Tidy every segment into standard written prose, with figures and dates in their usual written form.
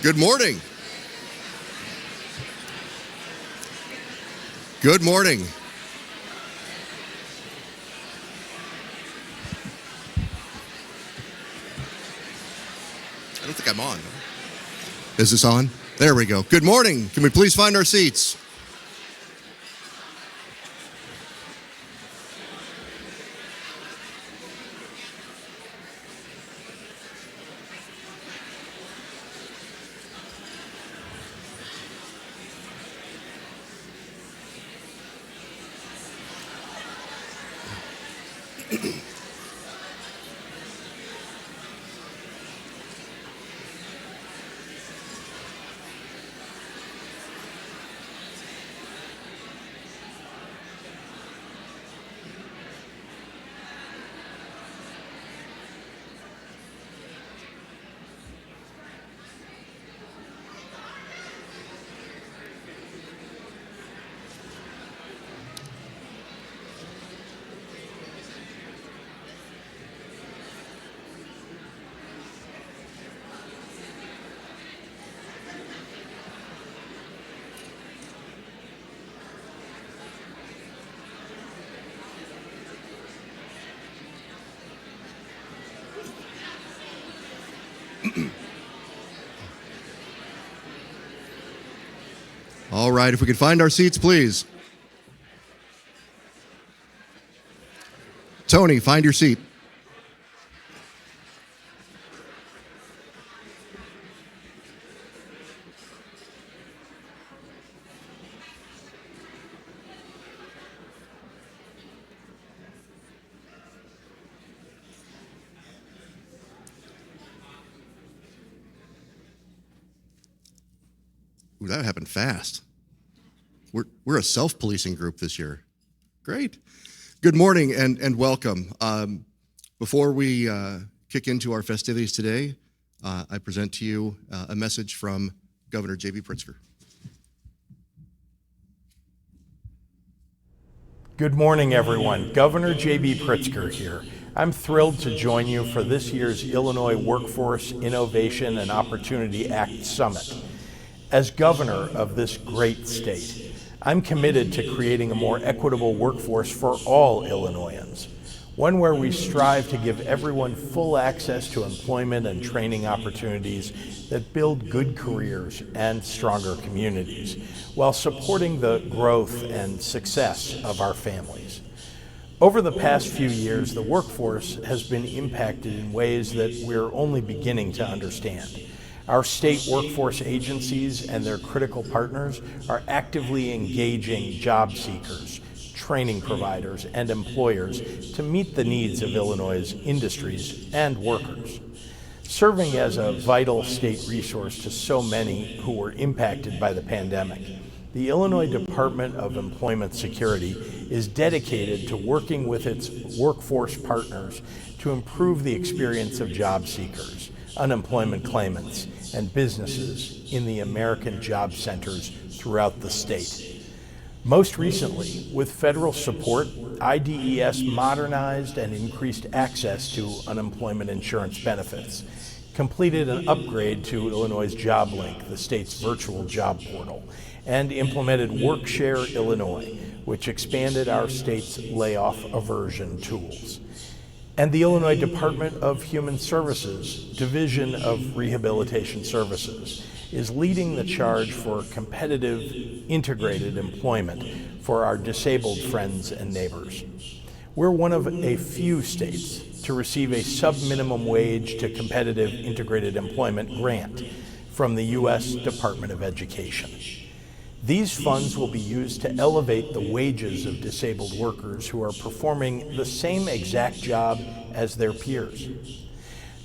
Good morning. Good morning. I don't think I'm on. Is this on? There we go. Good morning. Can we please find our seats? All right, if we could find our seats, please. Tony, find your seat. Ooh, that happened fast. We're a self-policing group this year. Great. Good morning and welcome. Before we kick into our festivities today, I present to you a message from Governor J.B. Pritzker. Good morning, everyone. Governor J.B. Pritzker here. I'm thrilled to join you for this year's Illinois Workforce Innovation and Opportunity Act Summit. As governor of this great state, I'm committed to creating a more equitable workforce for all Illinoisans, one where we strive to give everyone full access to employment and training opportunities that build good careers and stronger communities, while supporting the growth and success of our families. Over the past few years, the workforce has been impacted in ways that we're only beginning to understand. Our state workforce agencies and their critical partners are actively engaging job seekers, training providers, and employers to meet the needs of Illinois' industries and workers. Serving as a vital state resource to so many who were impacted by the pandemic, the Illinois Department of Employment Security is dedicated to working with its workforce partners to improve the experience of job seekers, unemployment claimants, and businesses in the American job centers throughout the state. Most recently, with federal support, IDES modernized and increased access to unemployment insurance benefits, completed an upgrade to Illinois' JobLink, the state's virtual job portal, and implemented WorkShare Illinois, which expanded our state's layoff aversion tools. And the Illinois Department of Human Services, Division of Rehabilitation Services, is leading the charge for competitive, integrated employment for our disabled friends and neighbors. We're one of a few states to receive a sub-minimum wage to competitive integrated employment grant from the U.S. Department of Education. These funds will be used to elevate the wages of disabled workers who are performing the same exact job as their peers.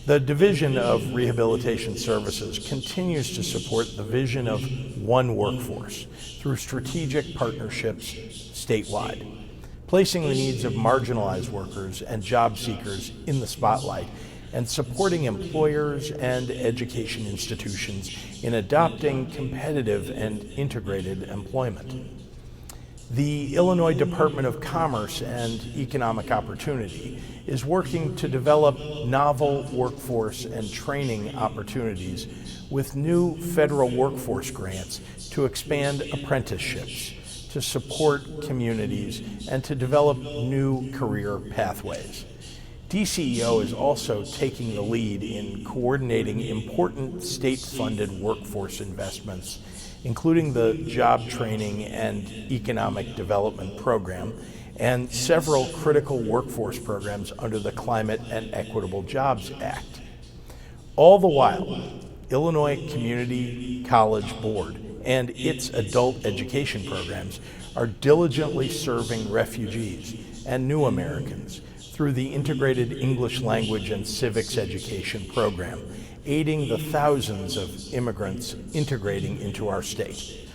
The Division of Rehabilitation Services continues to support the vision of one workforce through strategic partnerships statewide, placing the needs of marginalized workers and job seekers in the spotlight and supporting employers and education institutions in adopting competitive and integrated employment. The Illinois Department of Commerce and Economic Opportunity is working to develop novel workforce and training opportunities with new federal workforce grants to expand apprenticeships, to support communities, and to develop new career pathways. DCEO is also taking the lead in coordinating important state-funded workforce investments, including the Job Training and Economic Development Program and several critical workforce programs under the Climate and Equitable Jobs Act. All the while, Illinois Community College Board and its adult education programs are diligently serving refugees and new Americans through the Integrated English Language and Civics Education Program, aiding the thousands of immigrants integrating into our state.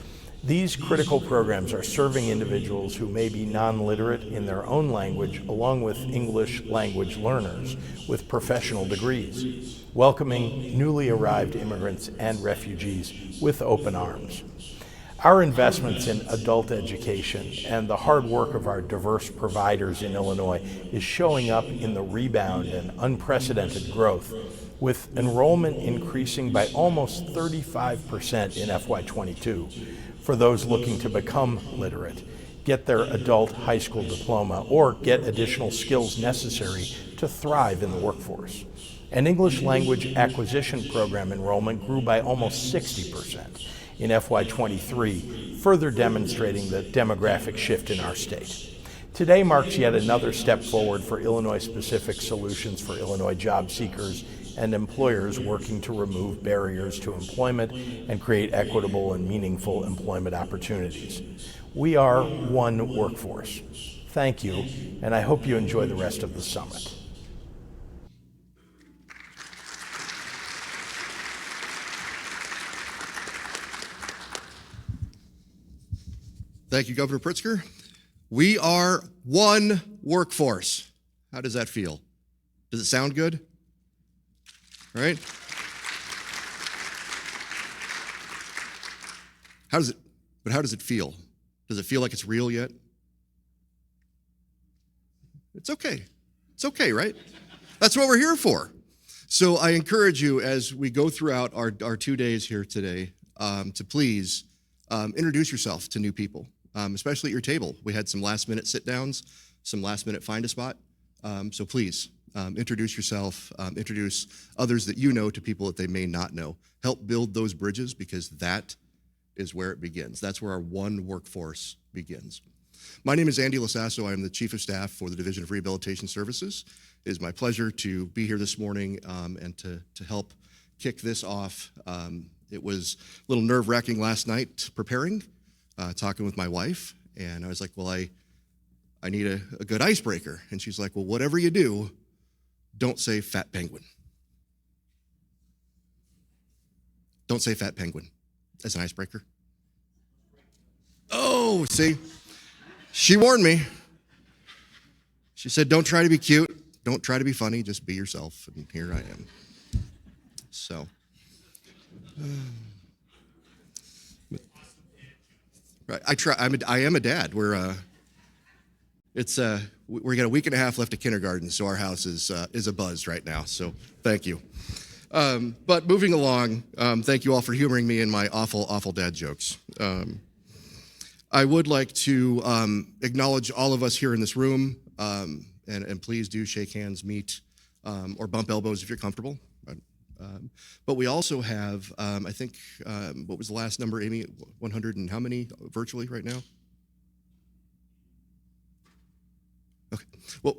These critical programs are serving individuals who may be non-literate in their own language, along with English language learners with professional degrees, welcoming newly arrived immigrants and refugees with open arms. Our investments in adult education and the hard work of our diverse providers in Illinois is showing up in the rebound and unprecedented growth, with enrollment increasing by almost 35% in FY22 for those looking to become literate, get their adult high school diploma, or get additional skills necessary to thrive in the workforce. And English language acquisition program enrollment grew by almost 60% in FY23, further demonstrating the demographic shift in our state. Today marks yet another step forward for Illinois-specific solutions for Illinois job seekers and employers working to remove barriers to employment and create equitable and meaningful employment opportunities. We are one workforce. Thank you, and I hope you enjoy the rest of the summit. Thank you, Governor Pritzker. We are one workforce. How does that feel? Does it sound good? Right? How does it feel? Does it feel like it's real yet? It's okay. It's okay, right? That's what we're here for. So I encourage you as we go throughout our 2 days here today to please introduce yourself to new people, especially at your table. We had some last minute sit downs, some last minute find a spot. So please introduce yourself, introduce others that you know to people that they may not know. Help build those bridges, because that is where it begins. That's where our one workforce begins. My name is Andy Lasasso. I am the Chief of Staff for the Division of Rehabilitation Services. It is my pleasure to be here this morning and to help kick this off. It was a little nerve-wracking last night preparing, talking with my wife, and I was like, well, I need a good icebreaker. And she's like, well, whatever you do, don't say fat penguin. Don't say fat penguin as an icebreaker. Oh, see, she warned me. She said, don't try to be cute. Don't try to be funny. Just be yourself. And here I am. So, right, I am a dad. We got a week and a half left of kindergarten, so our house is abuzz right now. So thank you. But moving along, thank you all for humoring me in my awful dad jokes. I would like to acknowledge all of us here in this room, and please do shake hands, meet, or bump elbows if you're comfortable. But we also have, I think, what was the last number, Amy? 100 and how many virtually right now? Okay, well,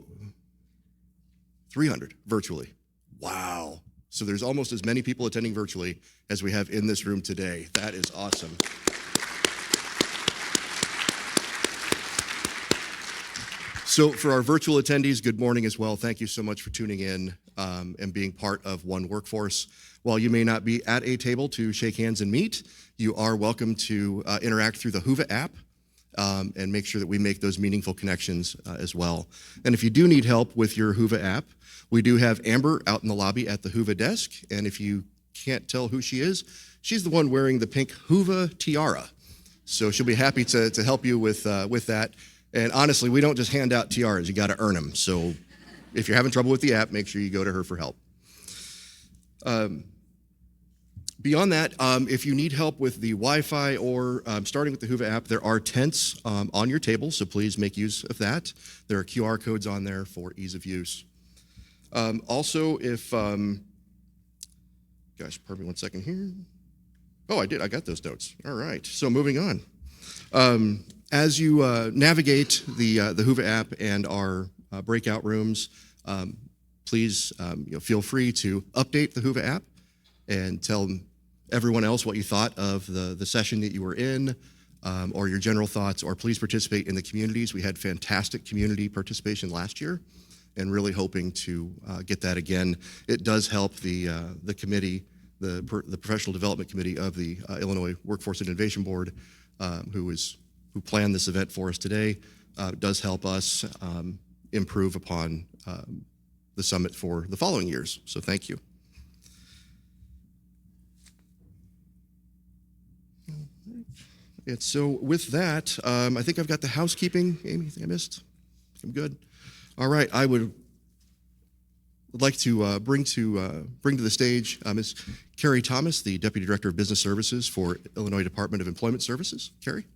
300 virtually. Wow. So there's almost as many people attending virtually as we have in this room today. That is awesome. So for our virtual attendees, good morning as well. Thank you so much for tuning in and being part of One Workforce. While you may not be at a table to shake hands and meet, you are welcome to interact through the WHOVA app and make sure that we make those meaningful connections as well. And if you do need help with your WHOVA app, we do have Amber out in the lobby at the WHOVA desk. And if you can't tell who she is, she's the one wearing the pink WHOVA tiara. So she'll be happy to help you with that. And honestly, we don't just hand out tiaras. You got to earn them. So if you're having trouble with the app, make sure you go to her for help. Beyond that, if you need help with the Wi-Fi or starting with the WHOVA app, there are tents on your table, so please make use of that. There are QR codes on there for ease of use. Also, if, gosh, pardon me one second here. Oh, I got those notes. All right, so moving on. As you navigate the WHOVA app and our breakout rooms, please feel free to update the WHOVA app and tell everyone else what you thought of the session that you were in, or your general thoughts, or please participate in the communities. We had fantastic community participation last year and really hoping to get that again. It does help the committee, the professional development committee of the Illinois Workforce Innovation Board, who planned this event for us today. Does help us improve upon the summit for the following years, so thank you. And so with that, I think I've got the housekeeping. Amy, anything I missed? I'm good. All right, I would like to bring to the stage Ms. Carrie Thomas, the Deputy Director of Business Services for Illinois Department of Employment Services. Carrie.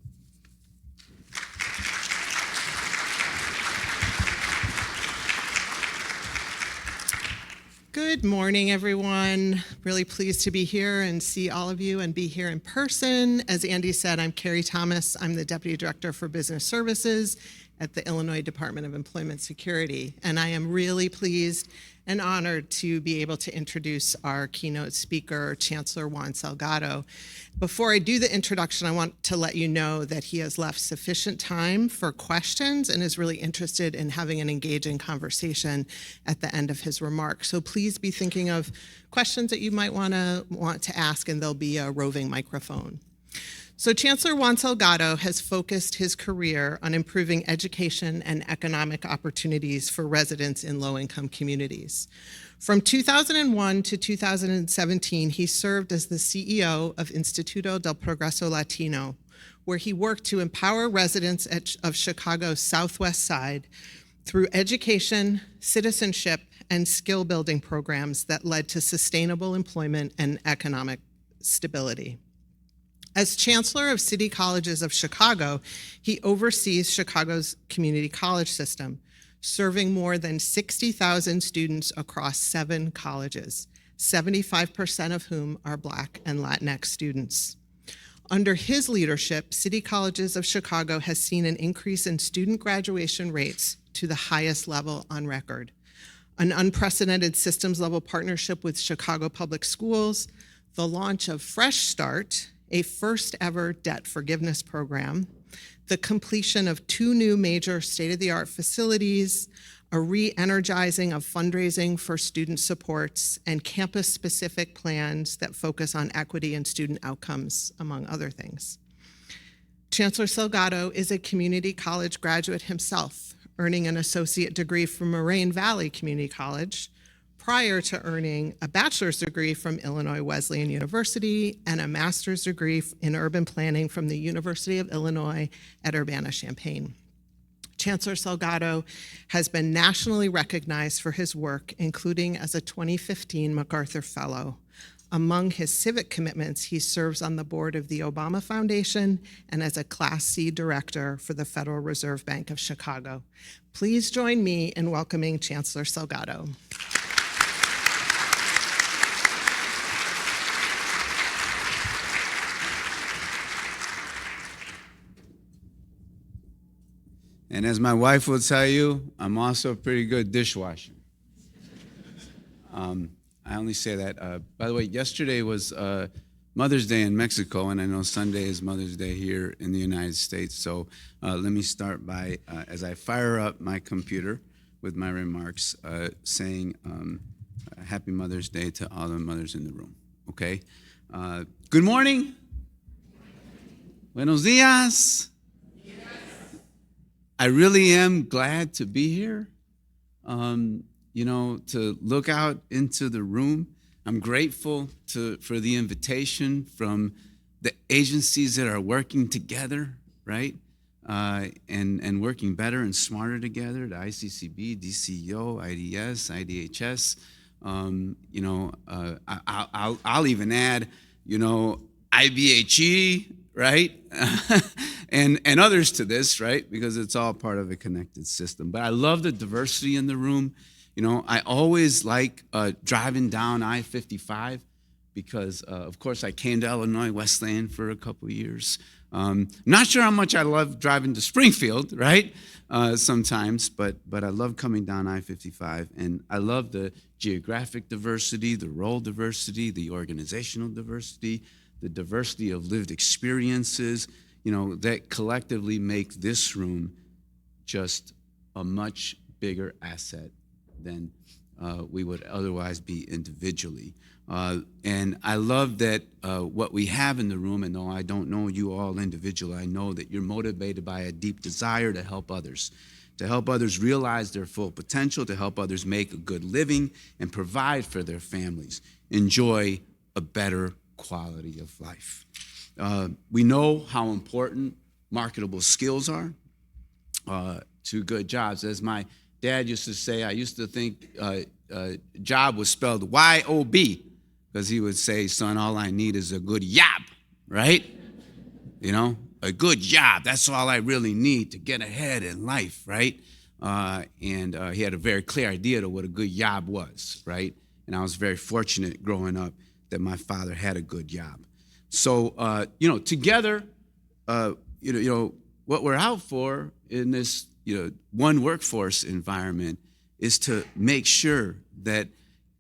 Good morning, everyone. Really pleased to be here and see all of you and be here in person. As Andy said, I'm Carrie Thomas. I'm the Deputy Director for Business Services at the Illinois Department of Employment Security. And I am really pleased and honored to be able to introduce our keynote speaker, Chancellor Juan Salgado. Before I do the introduction, I want to let you know that he has left sufficient time for questions and is really interested in having an engaging conversation at the end of his remarks. So please be thinking of questions that you might want to ask, and there'll be a roving microphone. So Chancellor Juan Salgado has focused his career on improving education and economic opportunities for residents in low-income communities. From 2001 to 2017, he served as the CEO of Instituto del Progreso Latino, where he worked to empower residents of Chicago's Southwest Side through education, citizenship, and skill-building programs that led to sustainable employment and economic stability. As Chancellor of City Colleges of Chicago, he oversees Chicago's community college system, serving more than 60,000 students across 7 colleges, 75% of whom are Black and Latinx students. Under his leadership, City Colleges of Chicago has seen an increase in student graduation rates to the highest level on record, an unprecedented systems-level partnership with Chicago Public Schools, the launch of Fresh Start, a first-ever debt forgiveness program, the completion of 2 new major state-of-the-art facilities, a re-energizing of fundraising for student supports, and campus-specific plans that focus on equity and student outcomes, among other things. Chancellor Salgado is a community college graduate himself, earning an associate degree from Moraine Valley Community College, prior to earning a bachelor's degree from Illinois Wesleyan University and a master's degree in urban planning from the University of Illinois at Urbana-Champaign. Chancellor Salgado has been nationally recognized for his work, including as a 2015 MacArthur Fellow. Among his civic commitments, he serves on the board of the Obama Foundation and as a Class C director for the Federal Reserve Bank of Chicago. Please join me in welcoming Chancellor Salgado. And as my wife will tell you, I'm also a pretty good dishwasher. I only say that. By the way, yesterday was Mother's Day in Mexico, and I know Sunday is Mother's Day here in the United States. So let me start by, as I fire up my computer with my remarks, saying Happy Mother's Day to all the mothers in the room, okay? Good morning. Buenos dias. I really am glad to be here, to look out into the room. I'm grateful for the invitation from the agencies that are working together, right? And working better and smarter together, the ICCB, DCEO, IDS, IDHS. I'll even add, IBHE, right? and others to this, right? Because it's all part of a connected system. But I love the diversity in the room. I always like driving down I-55 because, of course, I came to Illinois Wesleyan for a couple of years. Not sure how much I love driving to Springfield, right? Sometimes, but I love coming down I-55, and I love the geographic diversity, the role diversity, the organizational diversity, the diversity of lived experiences, that collectively make this room just a much bigger asset than we would otherwise be individually. And I love that what we have in the room, and though I don't know you all individually, I know that you're motivated by a deep desire to help others realize their full potential, to help others make a good living and provide for their families, enjoy a better quality of life. We know how important marketable skills are to good jobs. As my dad used to say, I used to think job was spelled Y-O-B, because he would say, son, all I need is a good job, right? A good job. That's all I really need to get ahead in life, right? And he had a very clear idea of what a good job was, right? And I was very fortunate growing up that my father had a good job. So, together, what we're out for in this, one workforce environment is to make sure that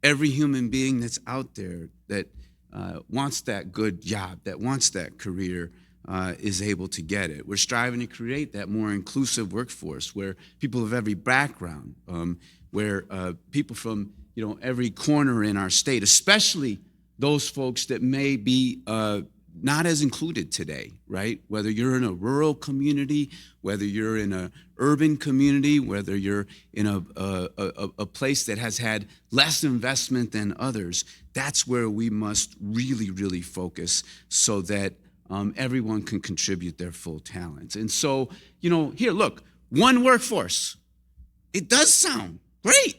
every human being that's out there that wants that good job, that wants that career, is able to get it. We're striving to create that more inclusive workforce where people of every background, where people from every corner in our state, especially those folks that may be not as included today, right? Whether you're in a rural community, whether you're in an urban community, whether you're in a place that has had less investment than others, that's where we must really, really focus so that everyone can contribute their full talents. And so, here, look, one workforce. It does sound great,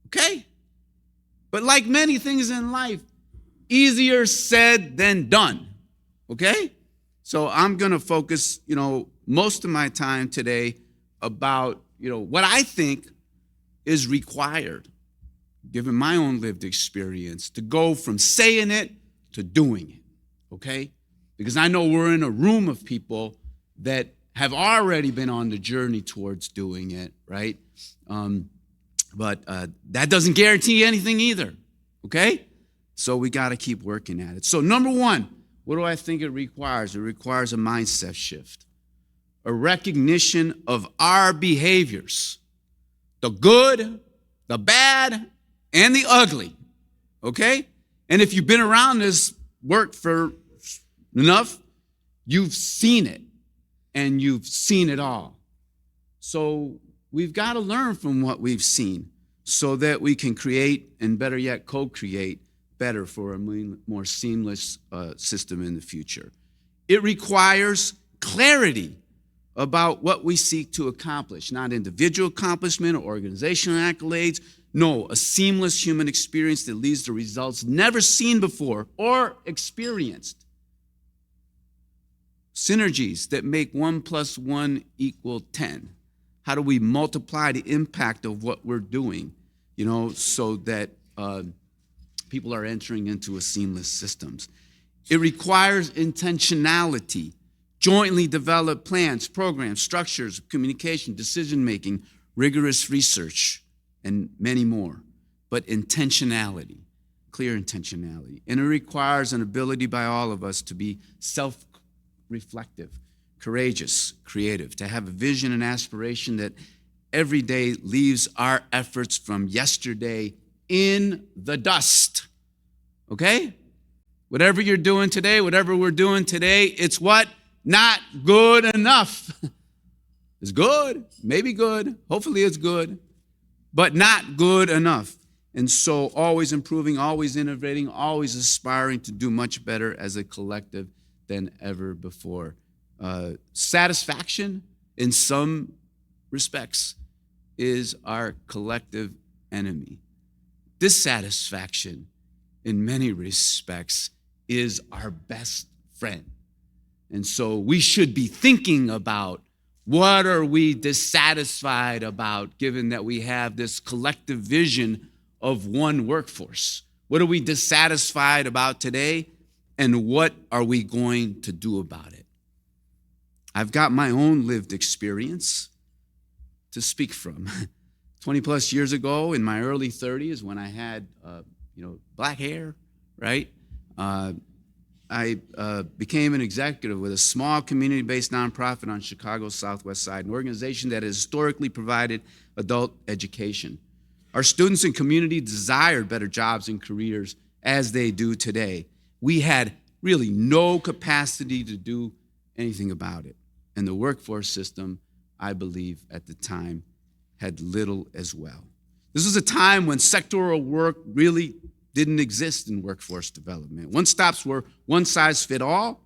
okay? But like many things in life, easier said than done, okay? So I'm gonna focus, most of my time today about, what I think is required, given my own lived experience, to go from saying it to doing it, okay? Because I know we're in a room of people that have already been on the journey towards doing it, right? But that doesn't guarantee anything either, okay? So we got to keep working at it. So number one, what do I think it requires? It requires a mindset shift, a recognition of our behaviors, the good, the bad, and the ugly, okay? And if you've been around this work for enough, you've seen it, and you've seen it all. So we've got to learn from what we've seen so that we can create, and better yet, co-create better for a more seamless system in the future. It requires clarity about what we seek to accomplish, not individual accomplishment or organizational accolades. No, a seamless human experience that leads to results never seen before or experienced. Synergies that make 1 + 1 = 10. How do we multiply the impact of what we're doing, so that people are entering into a seamless systems? It requires intentionality, jointly developed plans, programs, structures, communication, decision-making, rigorous research, and many more. But intentionality, clear intentionality. And it requires an ability by all of us to be self-reflective, courageous, creative, to have a vision and aspiration that every day leaves our efforts from yesterday in the dust, okay? Whatever you're doing today, whatever we're doing today, it's what? Not good enough. It's good, maybe good, hopefully it's good, but not good enough. And so always improving, always innovating, always aspiring to do much better as a collective than ever before. Satisfaction, in some respects, is our collective enemy. Dissatisfaction, in many respects, is our best friend. And so we should be thinking about, what are we dissatisfied about, given that we have this collective vision of one workforce? What are we dissatisfied about today, and what are we going to do about it? I've got my own lived experience to speak from. 20 plus years ago, in my early 30s, when I had black hair, right? I became an executive with a small community-based nonprofit on Chicago's southwest side, an organization that has historically provided adult education. Our students and community desired better jobs and careers as they do today. We had really no capacity to do anything about it. And the workforce system, I believe, at the time, had little as well. This was a time when sectoral work really didn't exist in workforce development. One-stops were one-size-fit-all,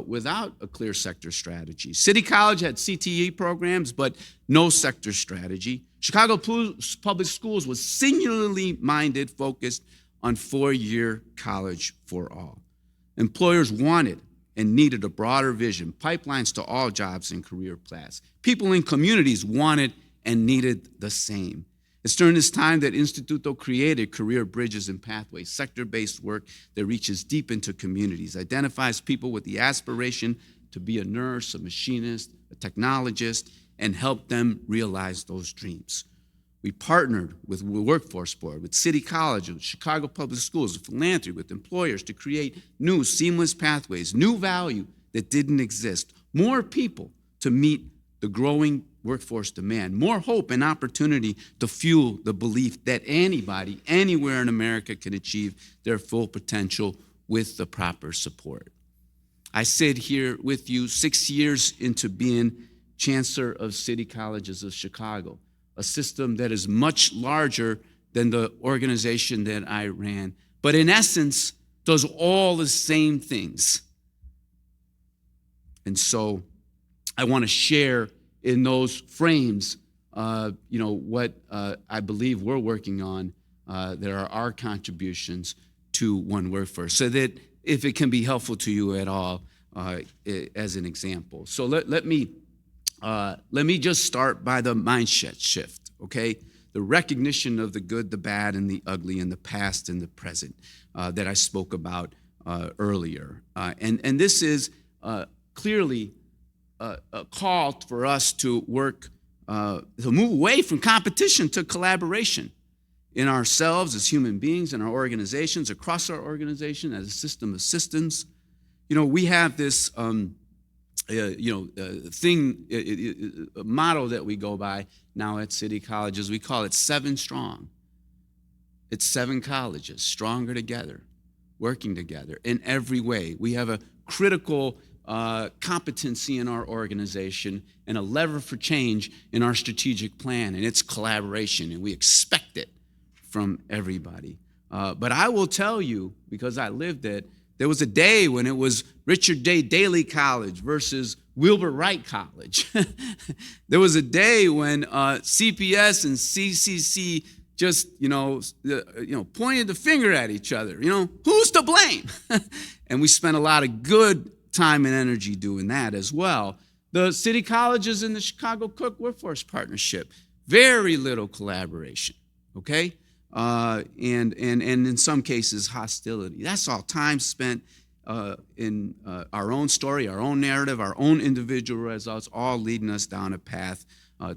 without a clear sector strategy. City College had CTE programs, but no sector strategy. Chicago Public Schools was singularly minded, focused on four-year college for all. Employers wanted and needed a broader vision, pipelines to all jobs and career paths. People in communities wanted and needed the same. It's during this time that Instituto created career bridges and pathways, sector-based work that reaches deep into communities, identifies people with the aspiration to be a nurse, a machinist, a technologist, and help them realize those dreams. We partnered with the Workforce Board, with City College, with Chicago Public Schools, with philanthropy, with employers to create new seamless pathways, new value that didn't exist, more people to meet the growing workforce demand, more hope and opportunity to fuel the belief that anybody, anywhere in America can achieve their full potential with the proper support. I sit here with you 6 years into being Chancellor of City Colleges of Chicago, a system that is much larger than the organization that I ran, but in essence, does all the same things. And so I want to share in those frames, what I believe we're working on that are our contributions to One Workforce, so that if it can be helpful to you at all, as an example. So let me just start by the mindset shift, okay? The recognition of the good, the bad, and the ugly in the past and the present that I spoke about earlier. And this is clearly a call for us to work, to move away from competition to collaboration in ourselves as human beings, in our organizations, across our organization, as a system of systems. We have this motto that we go by now at City Colleges. We call it 7 Strong. It's 7 colleges, stronger together, working together in every way. We have a critical competency in our organization and a lever for change in our strategic plan, and it's collaboration, and we expect it from everybody. But I will tell you, because I lived it, there was a day when it was Richard J. Daley College versus Wilbur Wright College. There was a day when CPS and CCC just, pointed the finger at each other. Who's to blame? And we spent a lot of good time and energy doing that as well. The city colleges and the Chicago Cook Workforce Partnership, very little collaboration, okay? And in some cases, hostility. That's all time spent in our own story, our own narrative, our own individual results, all leading us down a path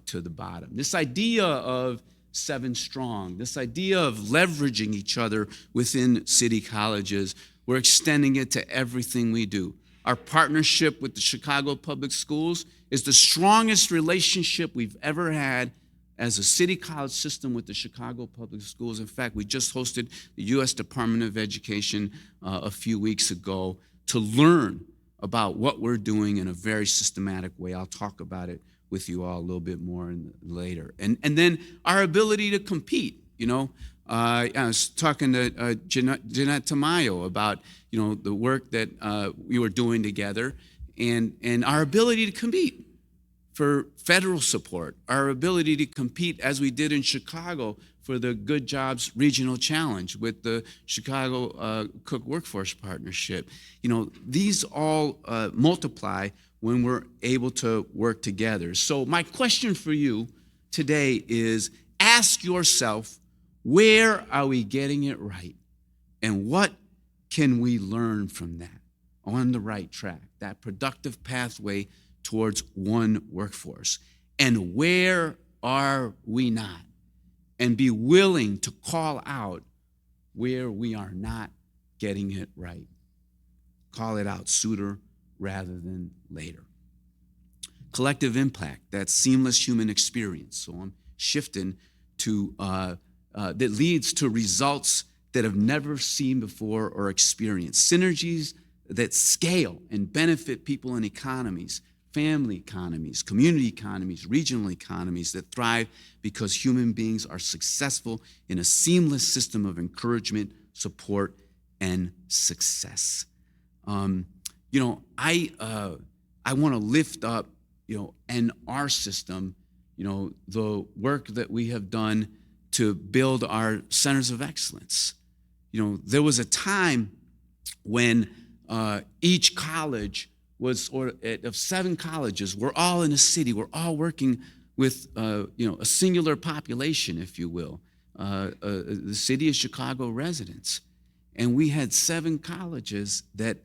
to the bottom. This idea of 7 Strong, this idea of leveraging each other within city colleges, we're extending it to everything we do. Our partnership with the Chicago Public Schools is the strongest relationship we've ever had as a city college system with the Chicago Public Schools. In fact, we just hosted the U.S. Department of Education a few weeks ago to learn about what we're doing in a very systematic way. I'll talk about it with you all a little bit more later. And then our ability to compete. I was talking to Jeanette Tamayo about, the work that we were doing together and our ability to compete for federal support, our ability to compete as we did in Chicago for the Good Jobs Regional Challenge with the Chicago Cook Workforce Partnership. These all multiply when we're able to work together. So my question for you today is, ask yourself, where are we getting it right? And what can we learn from that on the right track, that productive pathway towards one workforce? And where are we not? And be willing to call out where we are not getting it right. Call it out sooner rather than later. Collective impact, that seamless human experience. So I'm shifting to that leads to results that have never seen before or experienced. Synergies that scale and benefit people and economies, family economies, community economies, regional economies that thrive because human beings are successful in a seamless system of encouragement, support, and success. I want to lift up, in our system, the work that we have done to build our centers of excellence. There was a time when each college was, of 7 colleges, we're all in a city, we're all working with, a singular population, if you will, the city of Chicago residents. And we had 7 colleges that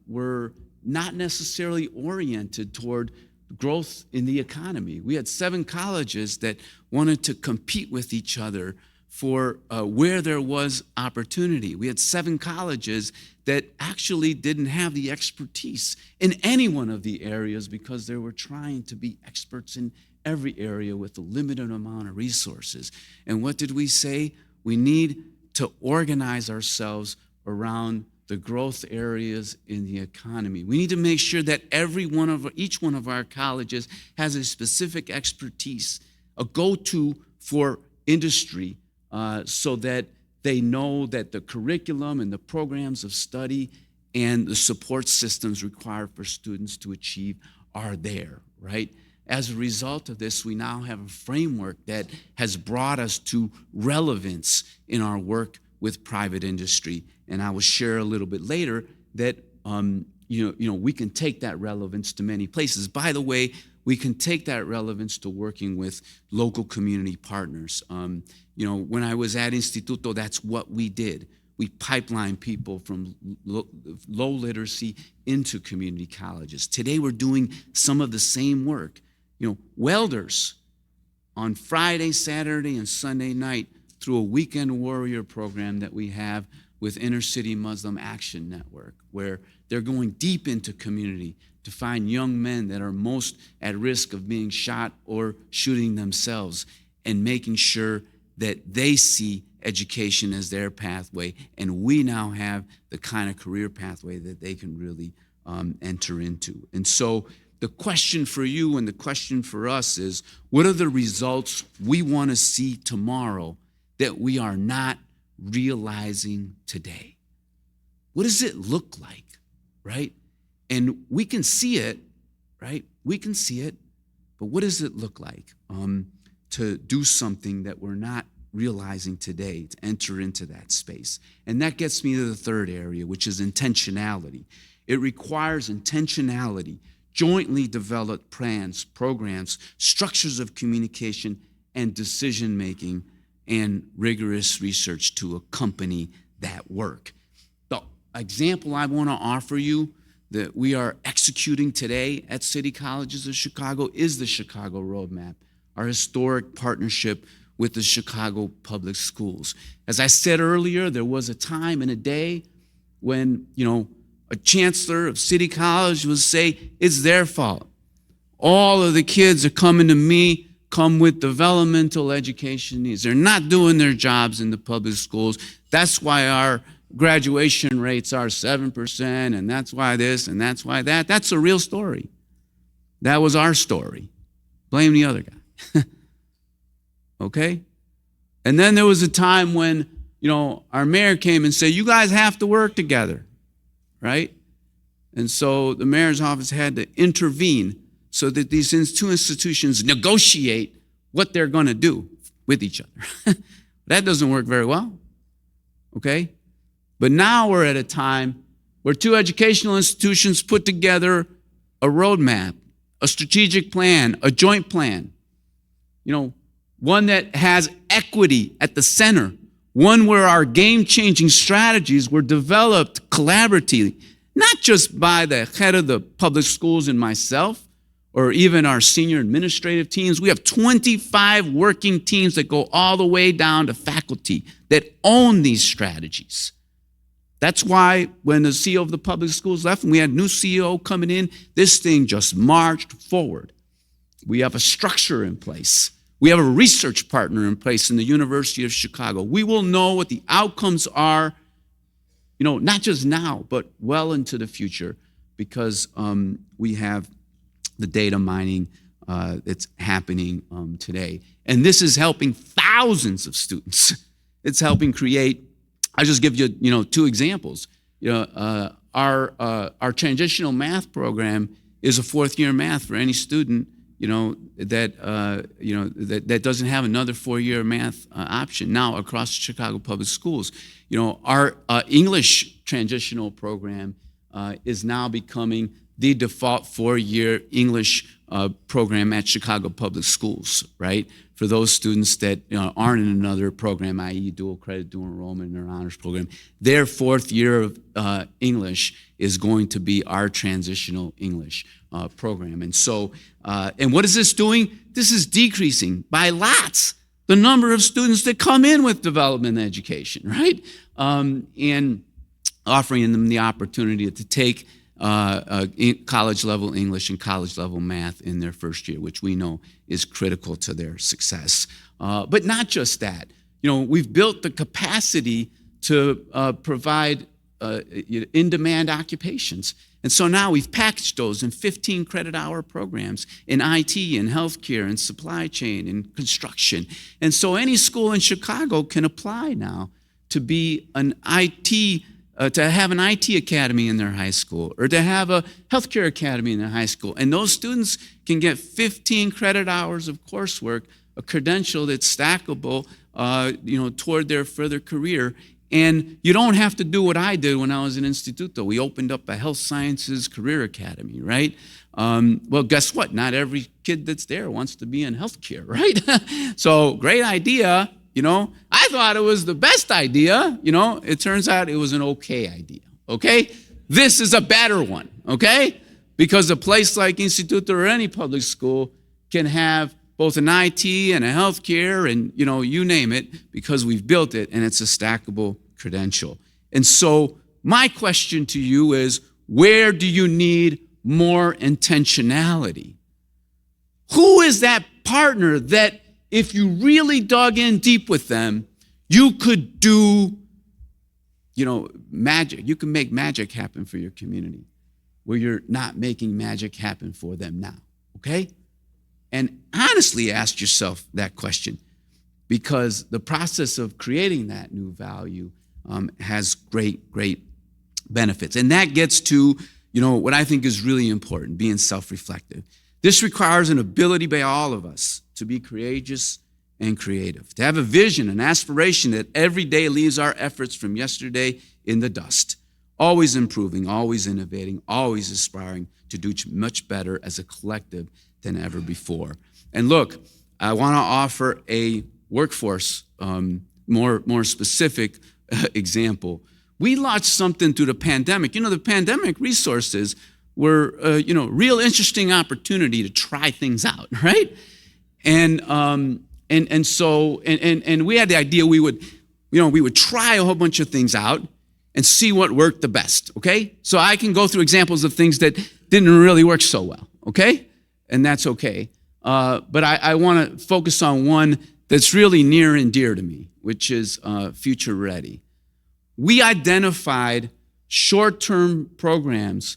were not necessarily oriented toward growth in the economy. We had 7 colleges that wanted to compete with each other for where there was opportunity. We had 7 colleges that actually didn't have the expertise in any one of the areas because they were trying to be experts in every area with a limited amount of resources. And what did we say? We need to organize ourselves around the growth areas in the economy. We need to make sure that each one of our colleges has a specific expertise, a go-to for industry, so that they know that the curriculum and the programs of study and the support systems required for students to achieve are there, right? As a result of this, we now have a framework that has brought us to relevance in our work with private industry. And I will share a little bit later that we can take that relevance to many places. By the way, we can take that relevance to working with local community partners. When I was at Instituto, that's what we did. We pipeline people from low literacy into community colleges. Today, we're doing some of the same work. Welders on Friday, Saturday, and Sunday night through a Weekend Warrior program that we have with Inner City Muslim Action Network, where they're going deep into community to find young men that are most at risk of being shot or shooting themselves, and making sure that they see education as their pathway, and we now have the kind of career pathway that they can really enter into. And so the question for you and the question for us is, what are the results we want to see tomorrow that we are not realizing today? What does it look like, right? And we can see it, right? We can see it, but what does it look like to do something that we're not realizing today, to enter into that space? And that gets me to the third area, which is intentionality. It requires intentionality, jointly developed plans, programs, structures of communication and decision-making, and rigorous research to accompany that work. The example I want to offer you that we are executing today at City Colleges of Chicago is the Chicago Roadmap, our historic partnership with the Chicago Public Schools. As I said earlier, there was a time and a day when, a chancellor of City College would say, it's their fault. All of the kids are coming to me come with developmental education needs. They're not doing their jobs in the public schools. That's why our graduation rates are 7%, and that's why this, and that's why that. That's a real story. That was our story. Blame the other guy. Okay? And then there was a time when, our mayor came and said, you guys have to work together, right? And so the mayor's office had to intervene so that these two institutions negotiate what they're going to do with each other. That doesn't work very well, okay? But now we're at a time where two educational institutions put together a roadmap, a strategic plan, a joint plan, one that has equity at the center, one where our game-changing strategies were developed collaboratively, not just by the head of the public schools and myself, or even our senior administrative teams. We have 25 working teams that go all the way down to faculty that own these strategies. That's why when the CEO of the public schools left and we had a new CEO coming in, this thing just marched forward. We have a structure in place. We have a research partner in place in the University of Chicago. We will know what the outcomes are, not just now, but well into the future, because we have the data mining that's happening today. And this is helping thousands of students. It's helping create, I'll just give you, two examples. Our transitional math program is a fourth-year math for any student, that doesn't have another four-year math option now across Chicago Public Schools. Our English transitional program is now becoming the default four-year English program at Chicago Public Schools, right? For those students that aren't in another program, i.e. dual credit, dual enrollment, or honors program, their fourth year of English is going to be our transitional English program. And so, and what is this doing? This is decreasing by lots the number of students that come in with development education, right? And offering them the opportunity to take college-level English and college-level math in their first year, which we know is critical to their success. But not just that. We've built the capacity to provide in-demand occupations. And so now we've packaged those in 15 credit-hour programs in IT and healthcare and supply chain and construction. And so any school in Chicago can apply now to be an IT to have an IT academy in their high school, or to have a healthcare academy in their high school. And those students can get 15 credit hours of coursework, a credential that's stackable, toward their further career. And you don't have to do what I did when I was in Instituto. We opened up a health sciences career academy, right? Well, guess what? Not every kid that's there wants to be in healthcare, right? So great idea. I thought it was the best idea. It turns out it was an okay idea, okay? This is a better one, okay? Because a place like Instituto or any public school can have both an IT and a healthcare and, you name it, because we've built it and it's a stackable credential. And so my question to you is, where do you need more intentionality? Who is that partner that if you really dug in deep with them, you could do, magic. You can make magic happen for your community where you're not making magic happen for them now, okay? And honestly ask yourself that question, because the process of creating that new value has great, great benefits. And that gets to, what I think is really important, being self-reflective. This requires an ability by all of us to be courageous and creative, to have a vision, an aspiration that every day leaves our efforts from yesterday in the dust, always improving, always innovating, always aspiring to do much better as a collective than ever before. And look, I want to offer a workforce, more specific example. We launched something through the pandemic. The pandemic resources were, real interesting opportunity to try things out, right? And so we had the idea we would try a whole bunch of things out and see what worked the best, okay? So I can go through examples of things that didn't really work so well, okay? And that's okay. But I want to focus on one that's really near and dear to me, which is Future Ready. We identified short-term programs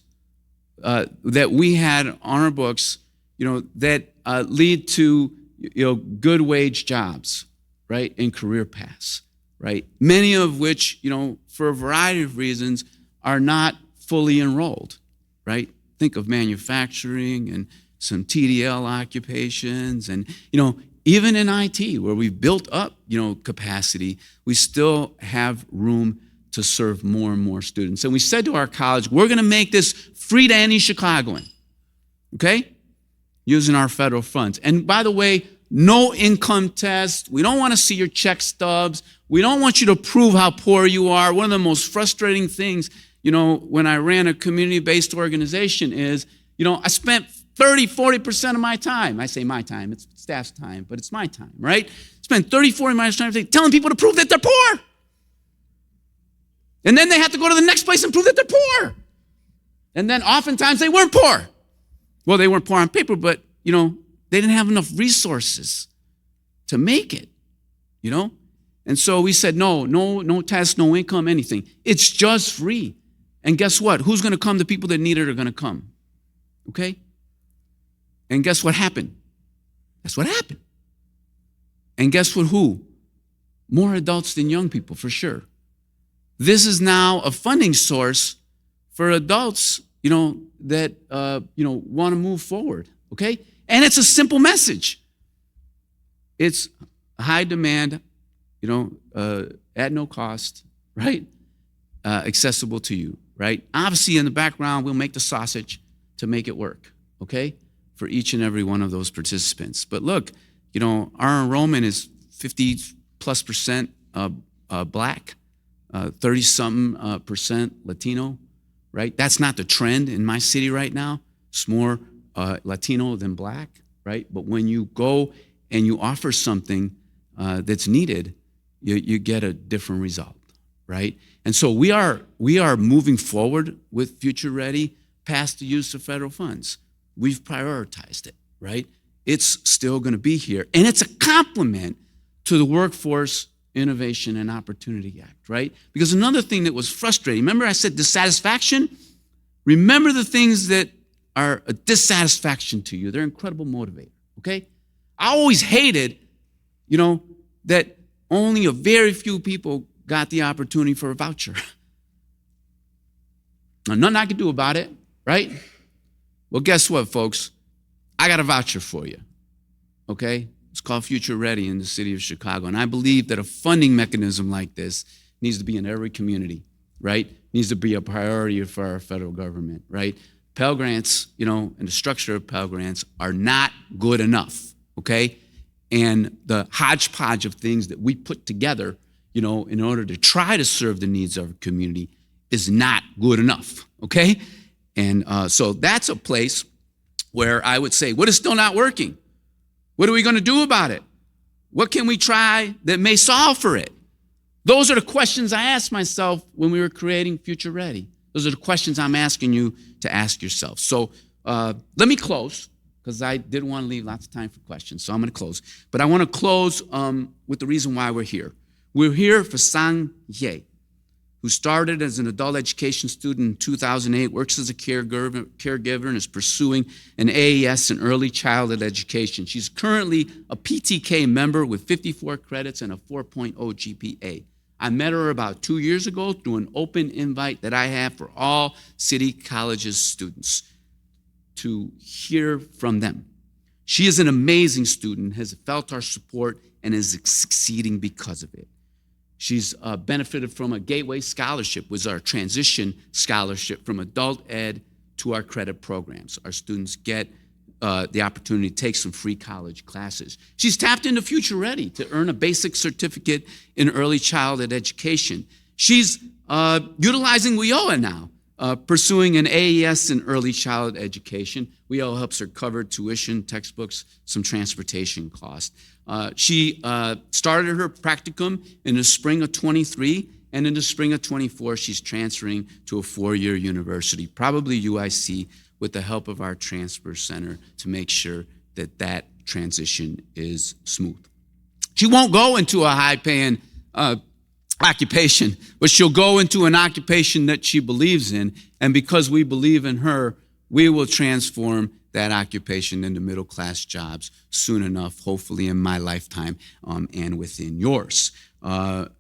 that we had on our books, that lead to, good wage jobs, right, and career paths, right? Many of which, for a variety of reasons, are not fully enrolled, right? Think of manufacturing and some TDL occupations, and even in IT, where we've built up capacity, we still have room to serve more and more students. And we said to our college, we're going to make this free to any Chicagoan, okay? Using our federal funds. And by the way, no income test. We don't want to see your check stubs. We don't want you to prove how poor you are. One of the most frustrating things, when I ran a community-based organization is, I spent 40% of my time. I say my time, it's staff's time, but it's my time, right? Spend 40 of my time telling people to prove that they're poor. And then they have to go to the next place and prove that they're poor. And then oftentimes they weren't poor. Well, they weren't poor on paper, but, they didn't have enough resources to make it, And so we said, no test, no income, anything. It's just free. And guess what? Who's going to come? The people that need it are going to come, okay? And guess what happened? That's what happened. And guess what? Who? More adults than young people, for sure. This is now a funding source for adults, that want to move forward. Okay, and it's a simple message. It's high demand, at no cost, right? Accessible to you, right? Obviously, in the background, we'll make the sausage to make it work. Okay, for each and every one of those participants. But look, our enrollment is 50+% Black. 30-something percent Latino, right? That's not the trend in my city right now. It's more Latino than Black, right? But when you go and you offer something that's needed, you get a different result, right? And so we are moving forward with Future Ready past the use of federal funds. We've prioritized it, right? It's still going to be here. And it's a complement to the Workforce Innovation and Opportunity Act, right? Because another thing that was frustrating, remember I said dissatisfaction? Remember the things that are a dissatisfaction to you. They're incredible motivator, okay? I always hated, that only a very few people got the opportunity for a voucher. Now, nothing I could do about it, right? Well, guess what, folks? I got a voucher for you, okay? It's called Future Ready in the city of Chicago. And I believe that a funding mechanism like this needs to be in every community, right? Needs to be a priority for our federal government, right? Pell Grants, and the structure of Pell Grants are not good enough, okay? And the hodgepodge of things that we put together, in order to try to serve the needs of our community is not good enough, okay? And so that's a place where I would say, what is still not working? What are we going to do about it? What can we try that may solve for it? Those are the questions I asked myself when we were creating Future Ready. Those are the questions I'm asking you to ask yourself. So let me close, because I did want to leave lots of time for questions, so I'm going to close. But I want to close with the reason why we're here. We're here for Sang Ye, who started as an adult education student in 2008, works as a caregiver, and is pursuing an AES in early childhood education. She's currently a PTK member with 54 credits and a 4.0 GPA. I met her about 2 years ago through an open invite that I have for all City College's students to hear from them. She is an amazing student, has felt our support, and is succeeding because of it. She's benefited from a Gateway Scholarship, was our transition scholarship from adult ed to our credit programs. Our students get the opportunity to take some free college classes. She's tapped into Future Ready to earn a basic certificate in early childhood education. She's utilizing WIOA now, pursuing an AES in early childhood education. WIOA helps her cover tuition, textbooks, some transportation costs. She started her practicum in the spring of 23, and in the spring of 24, she's transferring to a 4-year university, probably UIC, with the help of our transfer center to make sure that that transition is smooth. She won't go into a high-paying occupation, but she'll go into an occupation that she believes in, and because we believe in her, we will transform that occupation into middle-class jobs soon enough, hopefully in my lifetime and within yours.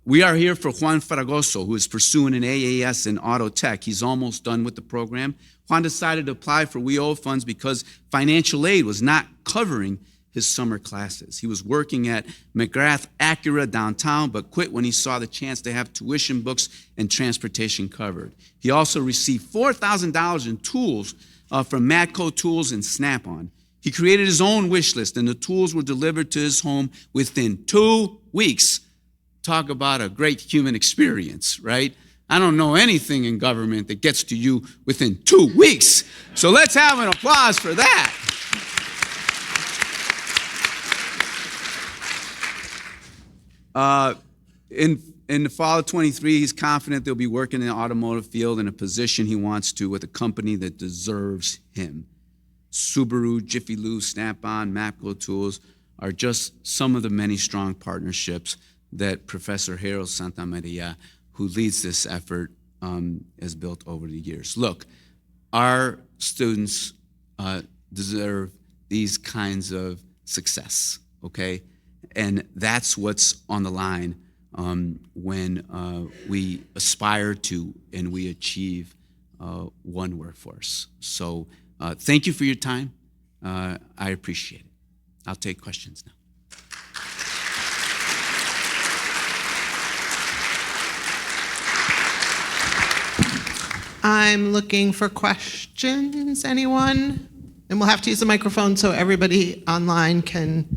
We are here for Juan Fragoso, who is pursuing an AAS in auto tech. He's almost done with the program. Juan decided to apply for WIOA funds because financial aid was not covering his summer classes. He was working at McGrath Acura downtown, but quit when he saw the chance to have tuition, books, and transportation covered. He also received $4,000 in tools from Matco Tools and Snap-on. He created his own wish list, and the tools were delivered to his home within 2 weeks. Talk about a great human experience, right? I don't know anything in government that gets to you within 2 weeks. So let's have an applause for that. In the fall of 23, he's confident they'll be working in the automotive field in a position he wants to with a company that deserves him. Subaru, Jiffy Lube, Snap-on, Matco Tools are just some of the many strong partnerships that Professor Harold Santamaria, who leads this effort, has built over the years. Look, our students deserve these kinds of success, okay? And that's what's on the line when we aspire to and we achieve one workforce. So thank you for your time. I appreciate it. I'll take questions now. I'm looking for questions. Anyone? And we'll have to use the microphone so everybody online can.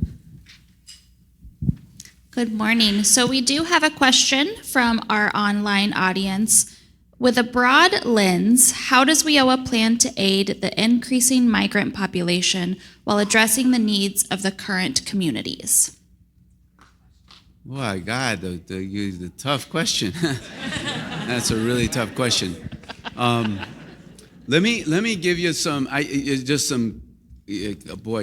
Good morning. So we do have a question from our online audience. With a broad lens, how does WIOA plan to aid the increasing migrant population while addressing the needs of the current communities? Boy, God, the tough question. That's a really tough question. Let me give you some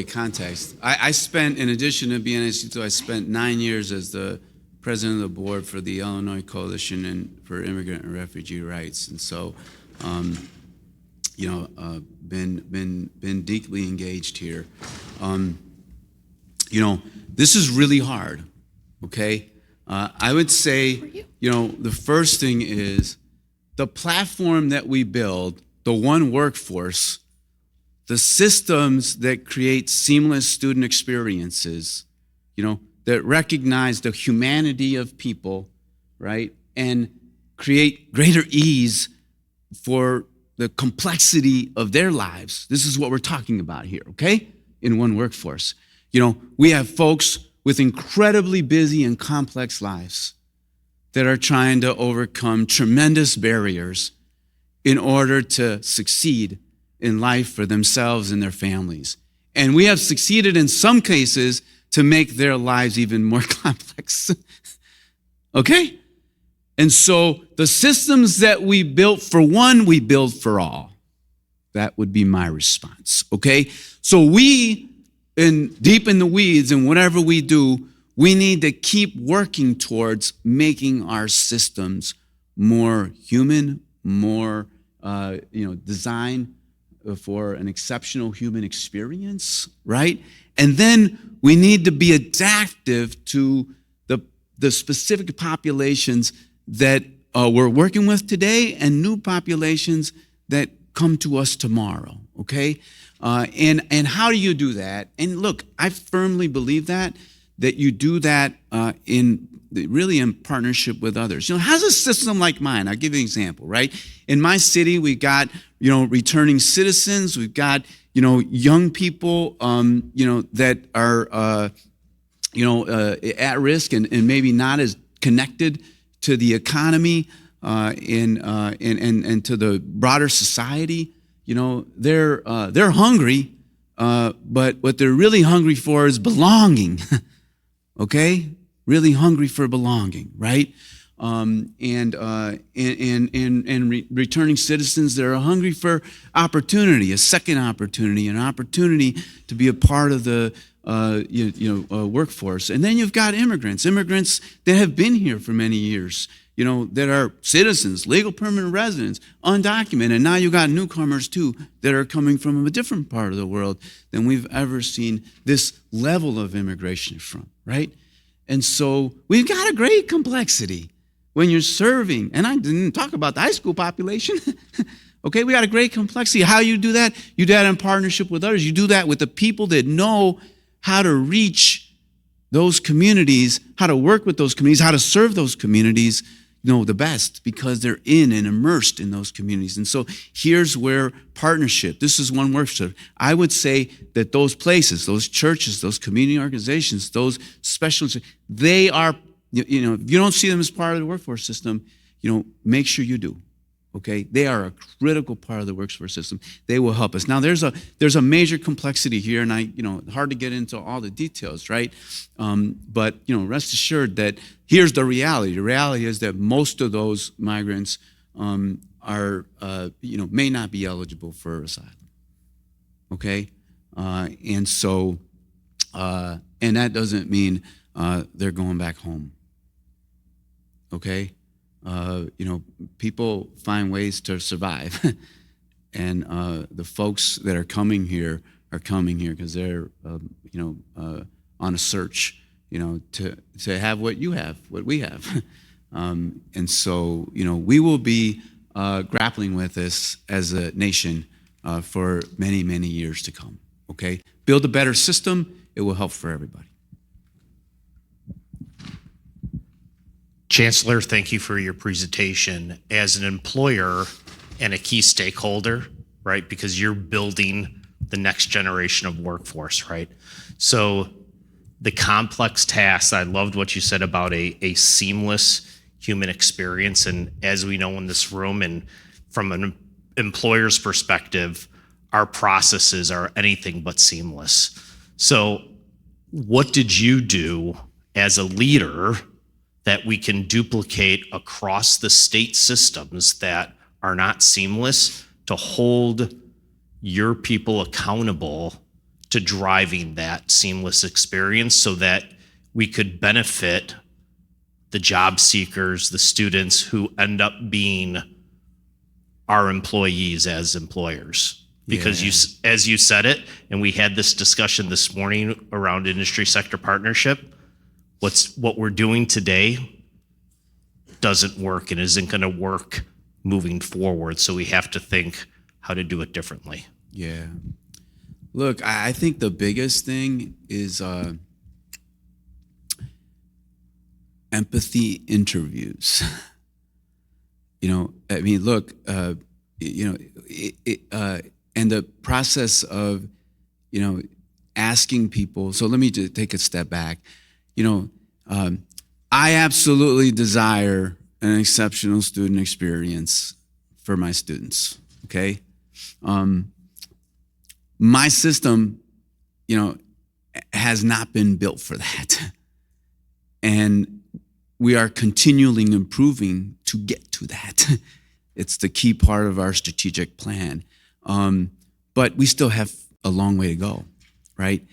context. I spent, in addition to being an institute, I spent 9 years as the president of the board for the Illinois Coalition for Immigrant and Refugee Rights, and so, been deeply engaged here. This is really hard. Okay, I would say, the first thing is the platform that we build, the one workforce, the systems that create seamless student experiences, that recognize the humanity of people, right, and create greater ease for the complexity of their lives. This is what we're talking about here, okay, in one workforce. We have folks with incredibly busy and complex lives that are trying to overcome tremendous barriers in order to succeed in life for themselves and their families. And we have succeeded in some cases to make their lives even more complex. Okay? And so the systems that we built for one, we build for all. That would be my response, okay? So we, deep in the weeds and whatever we do, we need to keep working towards making our systems more human, more designed for an exceptional human experience, right? And then we need to be adaptive to the specific populations that we're working with today and new populations that come to us tomorrow, okay? And how do you do that? And look, I firmly believe that you do that in partnership with others. How's a system like mine? I'll give you an example, right? In my city, we've got, returning citizens. We've got, young people, that are, at risk and maybe not as connected to the economy and to the broader society. They're hungry, but what they're really hungry for is belonging. Okay, really hungry for belonging, right? Returning citizens that are hungry for opportunity, a second opportunity, an opportunity to be a part of the workforce. And then you've got immigrants that have been here for many years, that are citizens, legal permanent residents, undocumented. And now you got newcomers too that are coming from a different part of the world than we've ever seen this level of immigration from, right? And so we've got a great complexity when you're serving. And I didn't talk about the high school population. Okay, we got a great complexity. How you do that? You do that in partnership with others. You do that with the people that know how to reach those communities, how to work with those communities, how to serve those communities, the best, because they're in and immersed in those communities. And so here's where partnership, this is one workshop. I would say that those places, those churches, those community organizations, those specialists, they are, if you don't see them as part of the workforce system, make sure you do. Okay, they are a critical part of the workforce system. They will help us. Now, there's a major complexity here, and hard to get into all the details, right? But rest assured that here's the reality. The reality is that most of those migrants are, may not be eligible for asylum. Okay, and so, and that doesn't mean they're going back home. Okay. People find ways to survive. And the folks that are coming here because they're, on a search, to have what you have, what we have. And so, we will be grappling with this as a nation for many, many years to come, okay? Build a better system. It will help for everybody. Chancellor, thank you for your presentation. As an employer and a key stakeholder, right, because you're building the next generation of workforce, right? So the complex tasks, I loved what you said about a seamless human experience. And as we know in this room, and from an employer's perspective, our processes are anything but seamless. So what did you do as a leader that we can duplicate across the state systems that are not seamless to hold your people accountable to driving that seamless experience so that we could benefit the job seekers, the students who end up being our employees as employers? Because as you said it, and we had this discussion this morning around industry sector partnership, what we're doing today doesn't work and isn't going to work moving forward. So we have to think how to do it differently. Yeah. Look, I think the biggest thing is empathy interviews. Look, and the process of, asking people. So let me just take a step back. I absolutely desire an exceptional student experience for my students, okay? My system, has not been built for that. And we are continually improving to get to that. It's the key part of our strategic plan. But we still have a long way to go, right?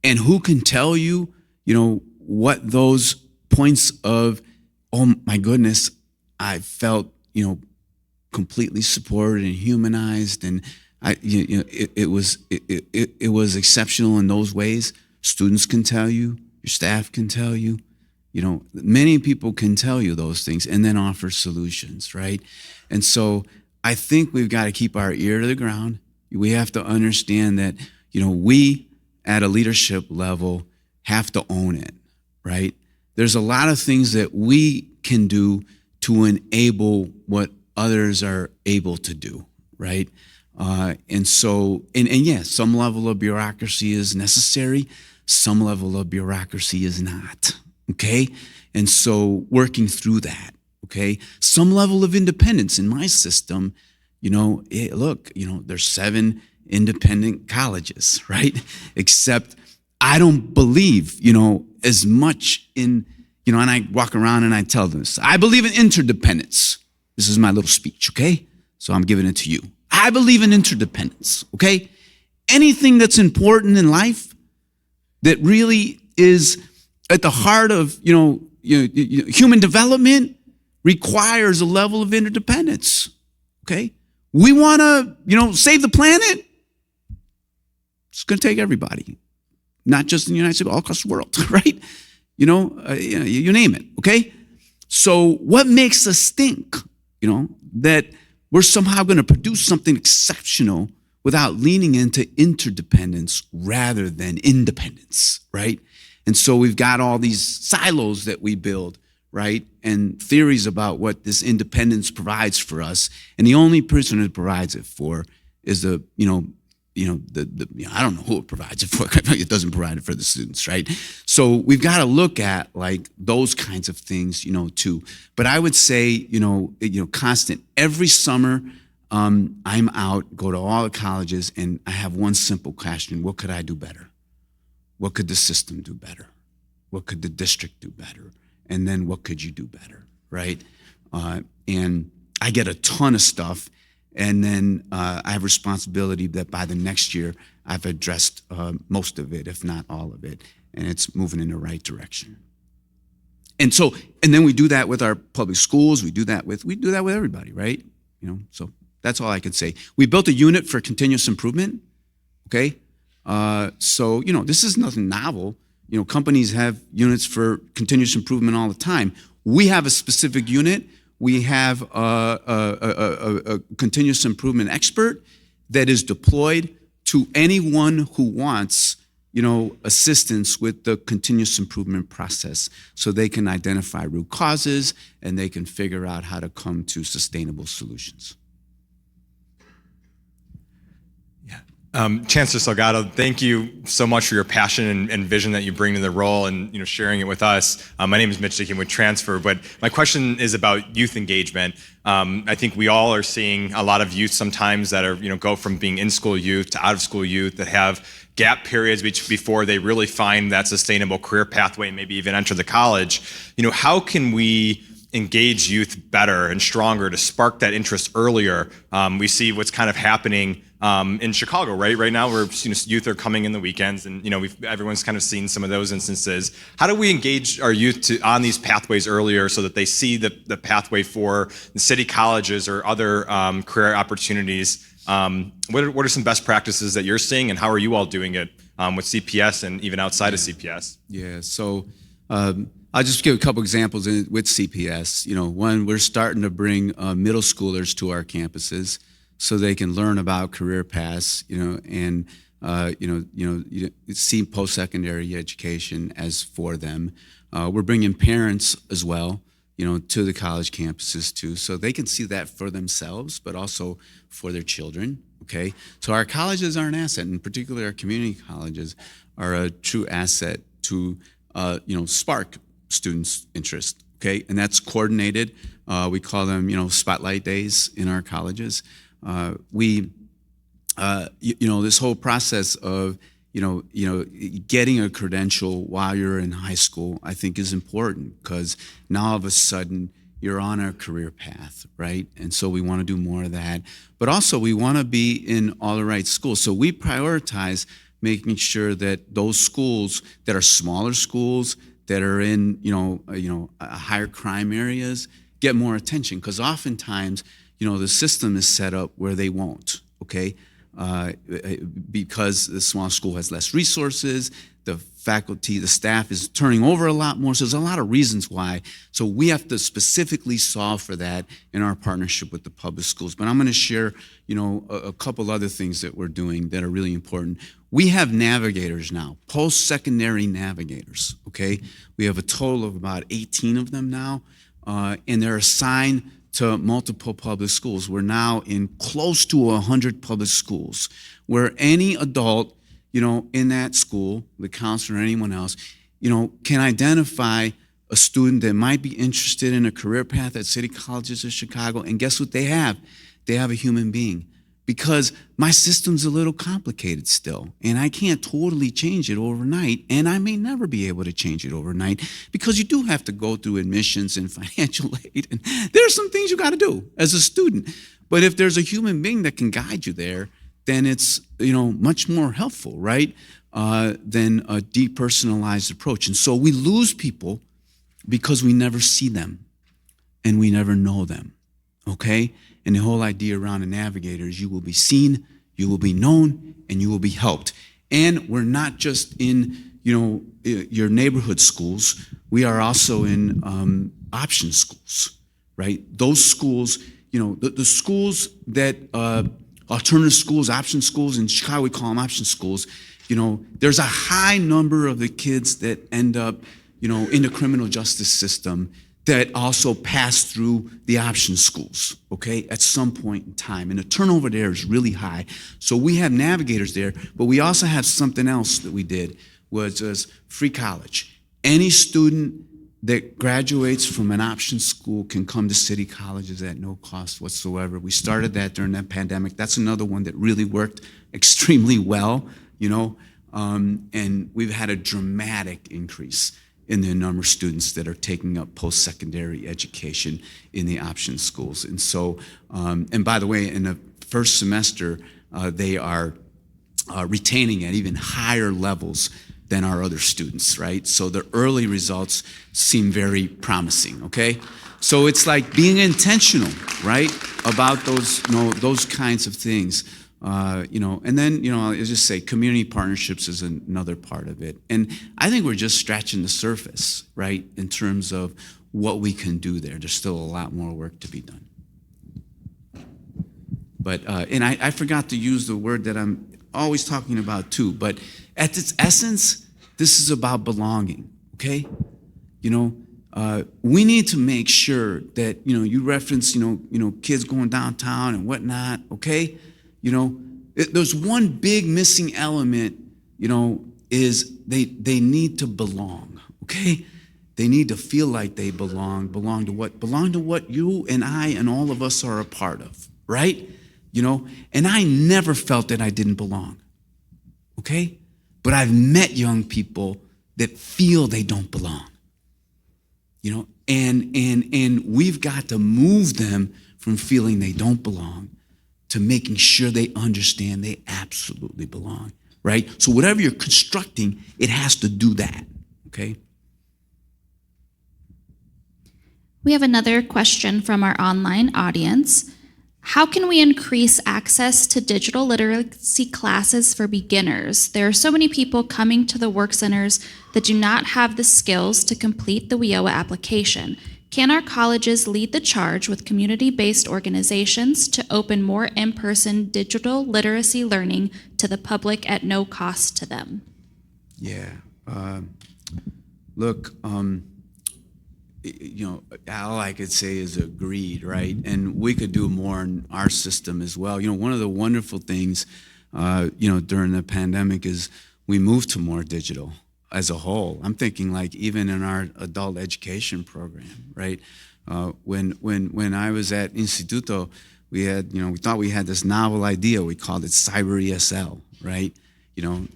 And who can tell you, what those points of, oh my goodness, I felt, completely supported and humanized, and it was exceptional in those ways. Students can tell you, your staff can tell you, many people can tell you those things and then offer solutions, right? And so I think we've got to keep our ear to the ground. We have to understand that, we at a leadership level have to own it, right? There's a lot of things that we can do to enable what others are able to do, right? And so, yes, some level of bureaucracy is necessary. Some level of bureaucracy is not, okay? And so working through that, okay? Some level of independence in my system, there's 7 independent colleges, right? Except I don't believe, as much in, and I walk around and I tell them this. I believe in interdependence. This is my little speech, okay? So I'm giving it to you. I believe in interdependence, okay? Anything that's important in life that really is at the heart of, human development requires a level of interdependence, okay? We want to, save the planet. It's going to take everybody, not just in the United States, but all across the world, right? You name it, okay? So what makes us think, that we're somehow going to produce something exceptional without leaning into interdependence rather than independence, right? And so we've got all these silos that we build, right? And theories about what this independence provides for us. And the only person it provides it for is I don't know who it provides it for. It doesn't provide it for the students, right? So we've got to look at like those kinds of things, too. But I would say, constant. Every summer, I'm out, go to all the colleges, and I have one simple question: what could I do better? What could the system do better? What could the district do better? And then what could you do better, right? And I get a ton of stuff. And then I have responsibility that by the next year, I've addressed most of it, if not all of it, and it's moving in the right direction. And then we do that with our public schools. We do that with everybody, right? So that's all I could say. We built a unit for continuous improvement, okay? So this is nothing novel. Companies have units for continuous improvement all the time. We have a specific unit. We have a continuous improvement expert that is deployed to anyone who wants, assistance with the continuous improvement process, so they can identify root causes and they can figure out how to come to sustainable solutions. Chancellor Salgado, thank you so much for your passion and vision that you bring to the role and sharing it with us. My name is Mitch Dickin with Transfer, but my question is about youth engagement. I think we all are seeing a lot of youth sometimes that are go from being in-school youth to out-of-school youth that have gap periods before they really find that sustainable career pathway and maybe even enter the college. How can we engage youth better and stronger to spark that interest earlier? We see what's kind of happening in Chicago, right? Right now, where youth are coming in the weekends, and everyone's kind of seen some of those instances. How do we engage our youth on these pathways earlier so that they see the pathway for the city colleges or other career opportunities? What are some best practices that you're seeing, and how are you all doing it with CPS and even outside of CPS? Yeah. So I'll just give a couple examples with CPS. One, we're starting to bring middle schoolers to our campuses so they can learn about career paths, and see post-secondary education as for them. We're bringing parents as well, to the college campuses too, so they can see that for themselves, but also for their children. Okay, so our colleges are an asset, and particularly our community colleges are a true asset to spark students' interest. Okay, and that's coordinated. We call them spotlight days in our colleges. This whole process of getting a credential while you're in high school, I think, is important, because now all of a sudden you're on a career path, right? And so we want to do more of that, but also we want to be in all the right schools. So we prioritize making sure that those schools that are smaller schools that are in higher crime areas get more attention, because oftentimes the system is set up where they won't, okay? Because the small school has less resources, the faculty, the staff is turning over a lot more, so there's a lot of reasons why. So we have to specifically solve for that in our partnership with the public schools. But I'm going to share, a couple other things that we're doing that are really important. We have navigators now, post-secondary navigators, okay? We have a total of about 18 of them now, and they're assigned to multiple public schools. We're now in close to 100 public schools where any adult, in that school, the counselor or anyone else, can identify a student that might be interested in a career path at city colleges of Chicago. And guess what they have? They have a human being. Because my system's a little complicated still, and I can't totally change it overnight, and I may never be able to change it overnight, because you do have to go through admissions and financial aid, and there's some things you got to do as a student. But if there's a human being that can guide you there, then it's much more helpful, right, than a depersonalized approach. And so we lose people because we never see them. and we never know them, okay? And the whole idea around a navigator is you will be seen, you will be known, and you will be helped. And we're not just in, your neighborhood schools. We are also in option schools, right? Those schools, the schools that, alternative schools, option schools, in Chicago we call them option schools, there's a high number of the kids that end up, in the criminal justice system that also pass through the option schools, okay, at some point in time. And the turnover there is really high. So we have navigators there, but we also have something else that we did, was free college. Any student that graduates from an option school can come to city colleges at no cost whatsoever. We started that during that pandemic. That's another one that really worked extremely well, and we've had a dramatic increase in the number of students that are taking up post-secondary education in the option schools. And so, and by the way, in the first semester, they are retaining at even higher levels than our other students, right? So the early results seem very promising, okay? So it's like being intentional, right, about those kinds of things. And then, I'll just say community partnerships is another part of it. And I think we're just scratching the surface, right, in terms of what we can do there. There's still a lot more work to be done. But, and I forgot to use the word that I'm always talking about too, but at its essence, this is about belonging, okay? We need to make sure that, you reference, kids going downtown and whatnot, okay? There's one big missing element, is they need to belong, okay? They need to feel like they belong to what? Belong to what you and I and all of us are a part of, right? And I never felt that I didn't belong, okay? But I've met young people that feel they don't belong, and we've got to move them from feeling they don't belong to making sure they understand they absolutely belong, right? So whatever you're constructing, it has to do that, okay? We have another question from our online audience. How can we increase access to digital literacy classes for beginners? There are so many people coming to the work centers that do not have the skills to complete the WIOA application. Can our colleges lead the charge with community-based organizations to open more in-person digital literacy learning to the public at no cost to them? Yeah. Look, all I could say is agreed, right? And we could do more in our system as well. One of the wonderful things, during the pandemic is we moved to more digital as a whole. I'm thinking like even in our adult education program, right? When I was at Instituto, we had, we thought we had this novel idea. We called it Cyber ESL, right? And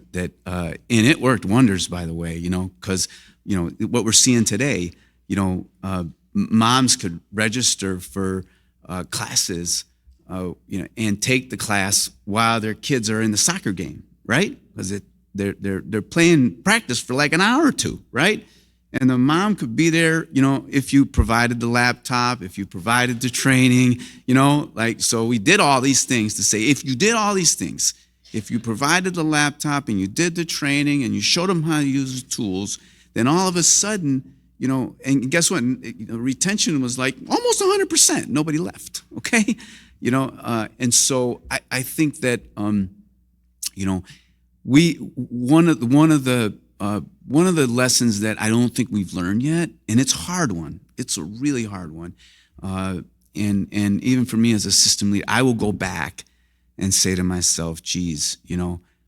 it worked wonders, by the way, because, what we're seeing today, moms could register for classes, and take the class while their kids are in the soccer game, right? Because they're playing practice for like an hour or two, right? And the mom could be there, if you provided the laptop, if you provided the training, so we did all these things to say, if you did all these things, if you provided the laptop and you did the training and you showed them how to use the tools, then all of a sudden, and guess what? Retention was like almost 100%. Nobody left. Okay, and so I think that one of the lessons that I don't think we've learned yet, and it's a hard one. It's a really hard one, and even for me as a system leader, I will go back and say to myself, "Geez,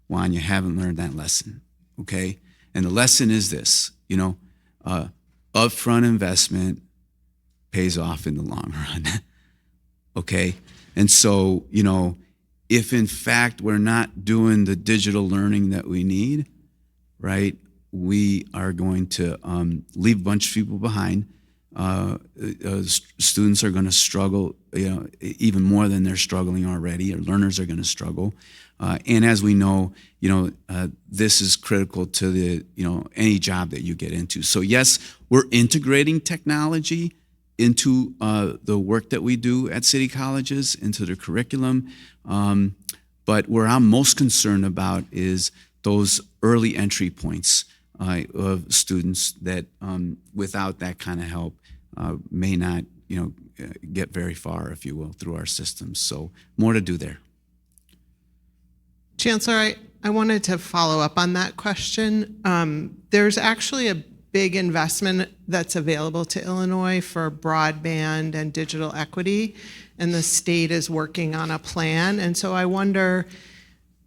Juan, you haven't learned that lesson." Okay, and the lesson is this, upfront investment pays off in the long run, okay? And so, if in fact we're not doing the digital learning that we need, right, we are going to leave a bunch of people behind. Students are going to struggle, even more than they're struggling already, or learners are going to struggle. And as we know, this is critical to the, any job that you get into. So yes, we're integrating technology into the work that we do at city colleges, into the curriculum. But where I'm most concerned about is those early entry points of students that without that kind of help may not, get very far, if you will, through our systems. So more to do there. Chancellor, I wanted to follow up on that question. There's actually a big investment that's available to Illinois for broadband and digital equity, and the state is working on a plan. And so I wonder,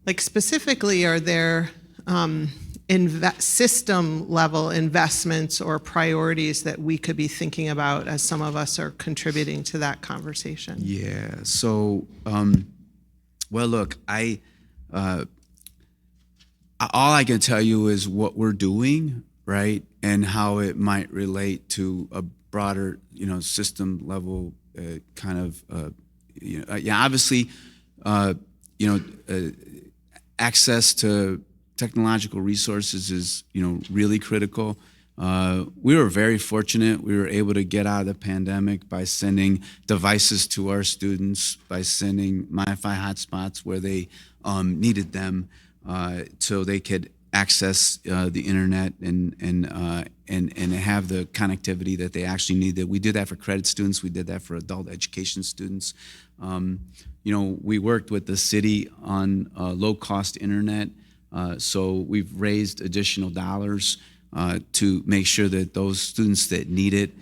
like specifically, are there system level investments or priorities that we could be thinking about as some of us are contributing to that conversation? Yeah. So, well, look, all I can tell you is what we're doing, right, and how it might relate to a broader, system level kind of, obviously, access to technological resources is, really critical. We were very fortunate. We were able to get out of the pandemic by sending devices to our students, by sending MiFi hotspots where they needed them, so they could access the internet and have the connectivity that they actually needed. We did that for credit students. We did that for adult education students. We worked with the city on low-cost internet. So we've raised additional dollars to make sure that those students that need it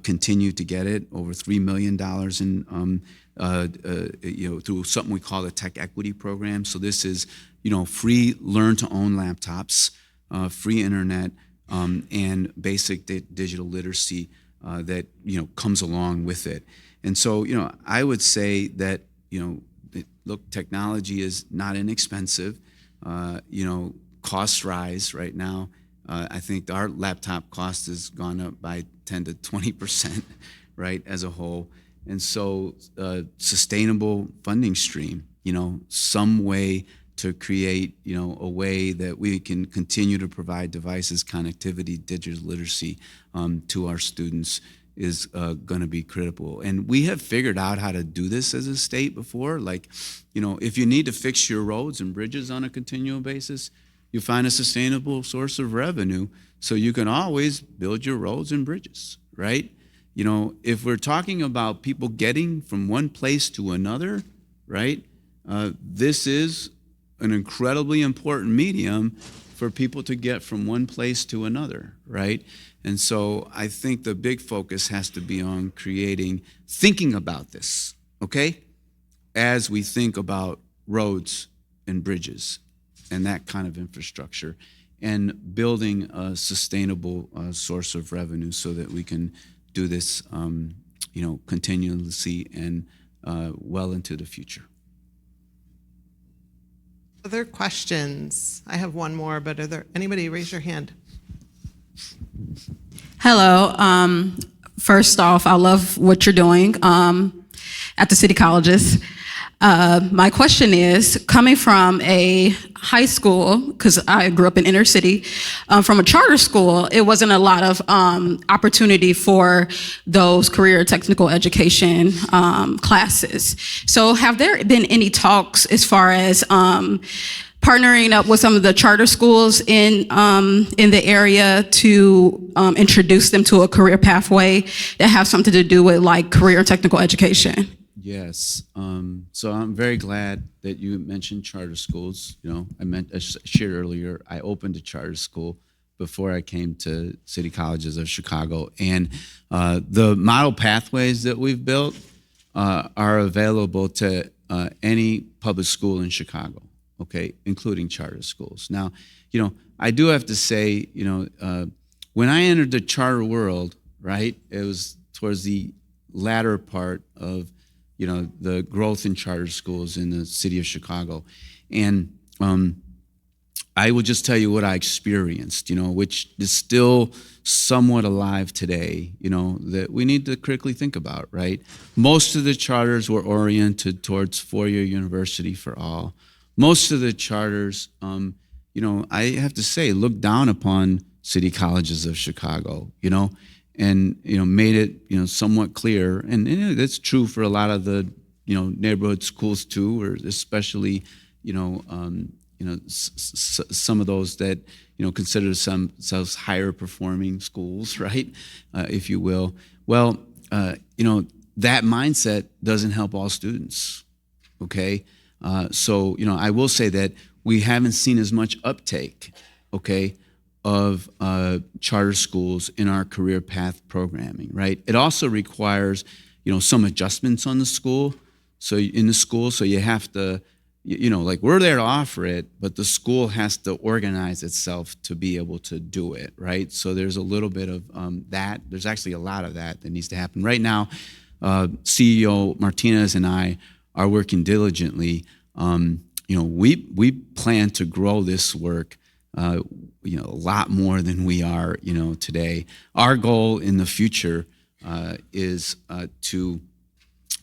continue to get it. Over $3 million in through something we call the Tech Equity Program. So this is free learn-to-own laptops, free internet, and basic digital literacy that comes along with it. And so I would say that look, technology is not inexpensive. Costs rise right now. I think our laptop cost has gone up by 10 to 20%, right, as a whole. And so sustainable funding stream, some way to create, a way that we can continue to provide devices, connectivity, digital literacy to our students is going to be critical. And we have figured out how to do this as a state before. Like, if you need to fix your roads and bridges on a continual basis, you find a sustainable source of revenue so you can always build your roads and bridges, right? If we're talking about people getting from one place to another, right, this is an incredibly important medium for people to get from one place to another, right? And so I think the big focus has to be on thinking about this, okay, as we think about roads and bridges and that kind of infrastructure, and building a sustainable source of revenue so that we can do this, continuously and well into the future. Other questions? I have one more, but anybody raise your hand? Hello. First off, I love what you're doing at the city colleges. My question is, coming from a high school, because I grew up in inner city, from a charter school, it wasn't a lot of opportunity for those career technical education classes. So have there been any talks as far as partnering up with some of the charter schools in the area to introduce them to a career pathway that have something to do with like career and technical education? Yes. So I'm very glad that you mentioned charter schools. I shared earlier, I opened a charter school before I came to City Colleges of Chicago. And the model pathways that we've built are available to any public school in Chicago, okay, including charter schools. Now, I do have to say, when I entered the charter world, right, it was towards the latter part of the growth in charter schools in the city of Chicago. And I will just tell you what I experienced, which is still somewhat alive today, that we need to critically think about, right? Most of the charters were oriented towards four-year university for all. Most of the charters, I have to say, look down upon city colleges of Chicago, and made it somewhat clear, and that's true for a lot of the neighborhood schools too, or especially some of those that consider themselves higher performing schools, right, if you will. Well, that mindset doesn't help all students. Okay, so I will say that we haven't seen as much uptake, okay, of charter schools in our career path programming, right? It also requires, some adjustments on the school. So you have to, like we're there to offer it, but the school has to organize itself to be able to do it, right? So there's a little bit of that. There's actually a lot of that needs to happen. Right now, CEO Martinez and I are working diligently. We plan to grow this work a lot more than we are, today. Our goal in the future is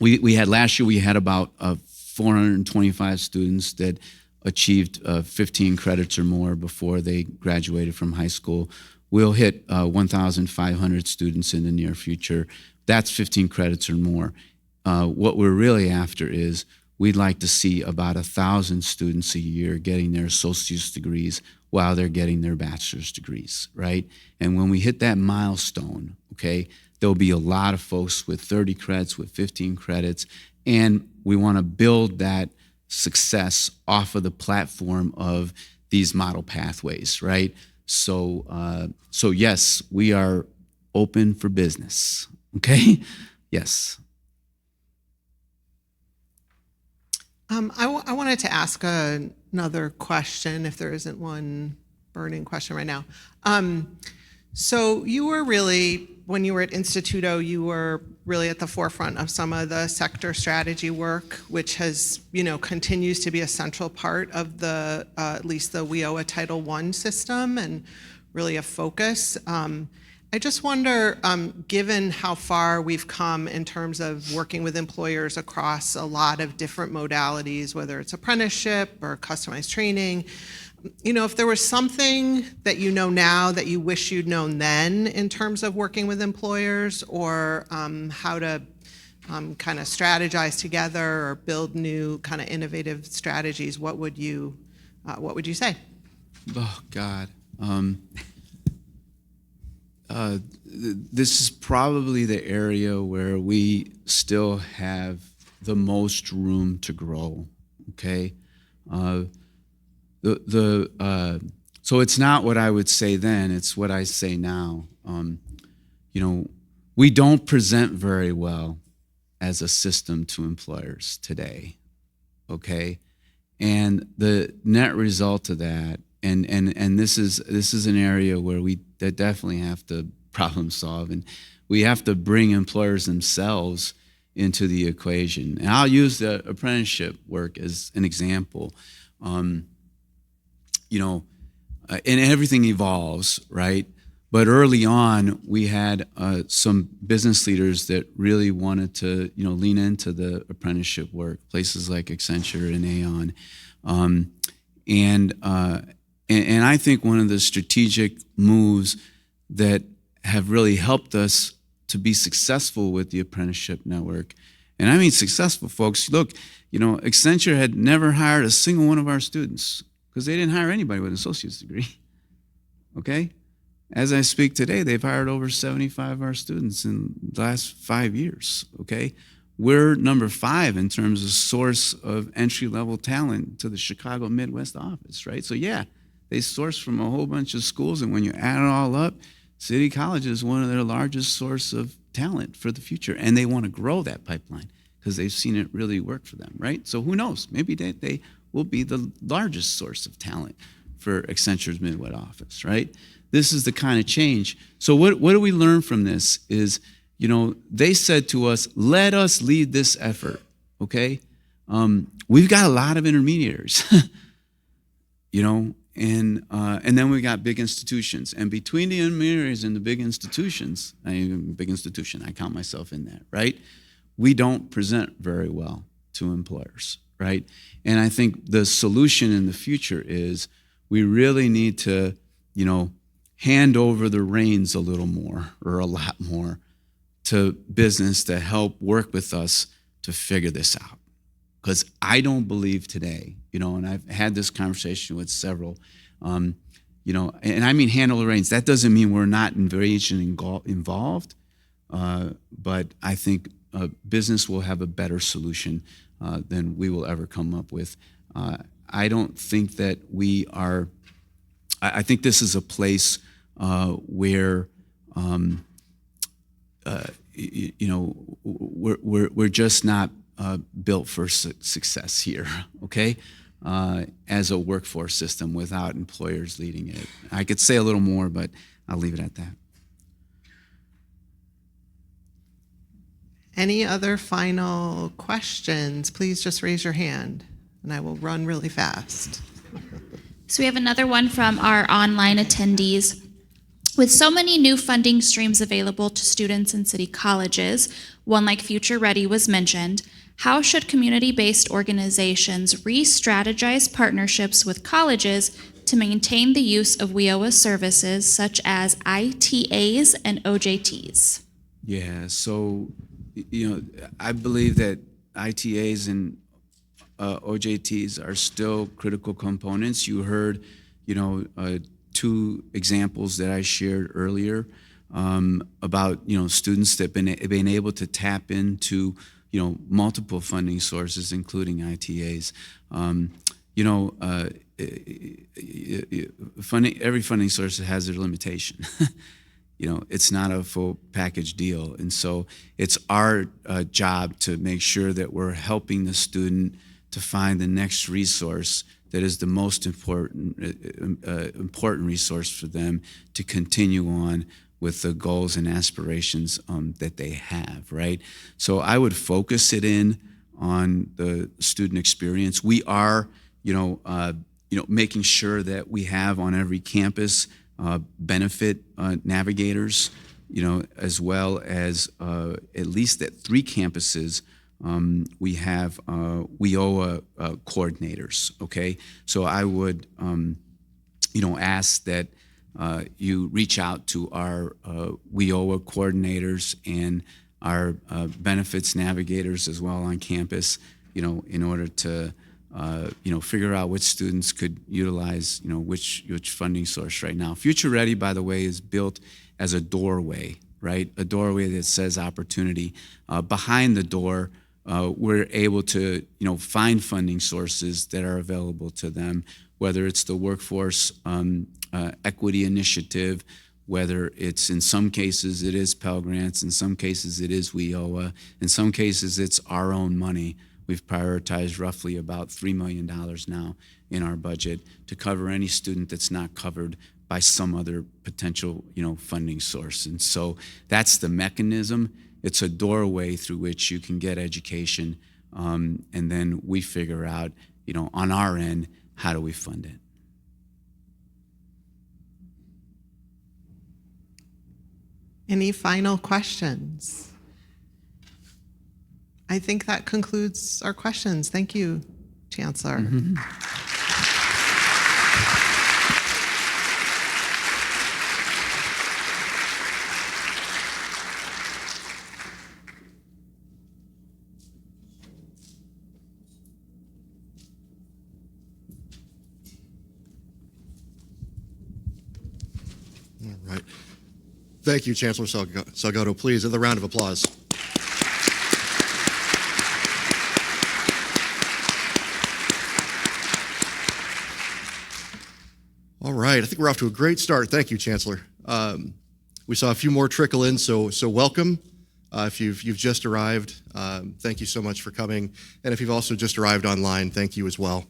we had last year, we had about 425 students that achieved 15 credits or more before they graduated from high school. We'll hit 1,500 students in the near future. That's 15 credits or more. What we're really after is we'd like to see about 1,000 students a year getting their associate's degrees while they're getting their bachelor's degrees, right? And when we hit that milestone, okay, there'll be a lot of folks with 30 credits, with 15 credits, and we want to build that success off of the platform of these model pathways, right? So yes, we are open for business, okay? Yes. I wanted to ask another question, if there isn't one burning question right now. So you were really, when you were at Instituto, you were really at the forefront of some of the sector strategy work, which has, continues to be a central part of the, at least the WIOA Title I system, and really a focus. I just wonder, given how far we've come in terms of working with employers across a lot of different modalities, whether it's apprenticeship or customized training, if there was something that you know now that you wish you'd known then in terms of working with employers, or how to kind of strategize together or build new kind of innovative strategies, what would you say? Oh, God. This is probably the area where we still have the most room to grow, okay? So it's not what I would say then, it's what I say now. We don't present very well as a system to employers today, okay? And the net result of that, and this is an area where we definitely have to problem solve, and we have to bring employers themselves into the equation. And I'll use the apprenticeship work as an example. And everything evolves, right? But early on, we had some business leaders that really wanted to, lean into the apprenticeship work, places like Accenture and Aon. And I think one of the strategic moves that have really helped us to be successful with the apprenticeship network, and I mean successful, folks. Look, Accenture had never hired a single one of our students because they didn't hire anybody with an associate's degree, okay? As I speak today, they've hired over 75 of our students in the last 5 years, okay? We're number 5 in terms of source of entry-level talent to the Chicago Midwest office, right? So yeah, they source from a whole bunch of schools, and when you add it all up, City College is one of their largest source of talent for the future, and they want to grow that pipeline because they've seen it really work for them, right? So who knows? Maybe they will be the largest source of talent for Accenture's Midwest office, right? This is the kind of change. So what do we learn from this is, they said to us, let us lead this effort, okay? We've got a lot of intermediaries, and then we got big institutions. And between the intermediaries and the big institutions, I count myself in that, right? We don't present very well to employers, right? And I think the solution in the future is we really need to, hand over the reins a little more, or a lot more, to business to help work with us to figure this out. Because I don't believe today, and I've had this conversation with several, and I mean handle the reins. That doesn't mean we're not engaged and involved, but I think business will have a better solution than we will ever come up with. I don't think that we are. I think this is a place where we're just not built for success here. Okay, as a workforce system without employers leading it. I could say a little more, but I'll leave it at that. Any other final questions? Please just raise your hand, and I will run really fast. So we have another one from our online attendees. With so many new funding streams available to students in city colleges, one like Future Ready was mentioned, how should community-based organizations re-strategize partnerships with colleges to maintain the use of WIOA services such as ITAs and OJTs? Yeah, so, I believe that ITAs and OJTs are still critical components. You heard, two examples that I shared earlier about, students that have been able to tap into, multiple funding sources, including ITAs. Every funding source has their limitation. It's not a full package deal. And so it's our job to make sure that we're helping the student to find the next resource that is the most important resource for them to continue on with the goals and aspirations that they have, right? So I would focus it in on the student experience. We are, making sure that we have on every campus benefit navigators, as well as at least at 3 campuses, we have WIOA coordinators, okay? So I would, ask that you reach out to our WIOA coordinators and our benefits navigators as well on campus, in order to, figure out which students could utilize, which funding source right now. Future Ready, by the way, is built as a doorway, right? A doorway that says opportunity. Behind the door, we're able to, find funding sources that are available to them, whether it's the Workforce Equity Initiative, whether it's, in some cases, it is Pell Grants, in some cases it is WIOA, in some cases it's our own money. We've prioritized roughly about $3 million now in our budget to cover any student that's not covered by some other potential, funding source. And so that's the mechanism. It's a doorway through which you can get education, and then we figure out, on our end, how do we fund it? Any final questions? I think that concludes our questions. Thank you, Chancellor. All right. Thank you, Chancellor Salgado. Please, another round of applause. All right, I think we're off to a great start. Thank you, Chancellor. We saw a few more trickle in, so welcome. If you've just arrived, thank you so much for coming. And if you've also just arrived online, thank you as well.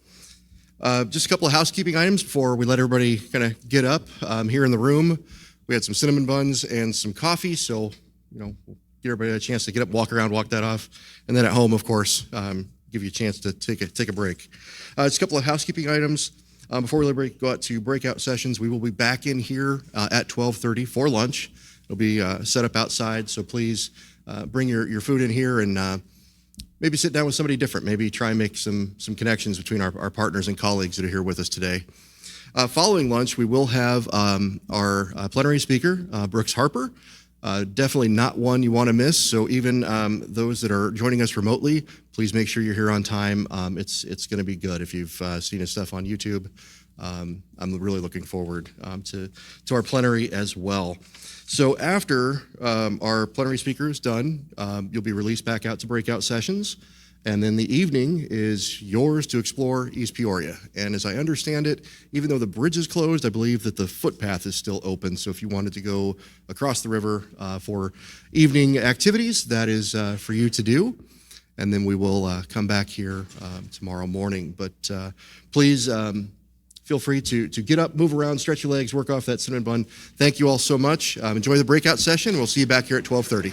Just a couple of housekeeping items before we let everybody kind of get up. Here in the room, we had some cinnamon buns and some coffee, so we'll give everybody a chance to get up, walk around, walk that off. And then at home, of course, give you a chance to take a break. Just a couple of housekeeping items. Before we go out to breakout sessions, we will be back in here at 12:30 for lunch. It'll be set up outside, so please bring your food in here and maybe sit down with somebody different. Maybe try and make some connections between our partners and colleagues that are here with us today. Following lunch, we will have our plenary speaker, Brooks Harper. Definitely not one you want to miss. So even those that are joining us remotely, please make sure you're here on time. It's going to be good. If you've seen his stuff on YouTube, I'm really looking forward to our plenary as well. So after our plenary speaker is done, you'll be released back out to breakout sessions. And then the evening is yours to explore East Peoria. And as I understand it, even though the bridge is closed, I believe that the footpath is still open. So if you wanted to go across the river for evening activities, that is for you to do. And then we will come back here tomorrow morning. But please feel free to get up, move around, stretch your legs, work off that cinnamon bun. Thank you all so much. Enjoy the breakout session. We'll see you back here at 12:30.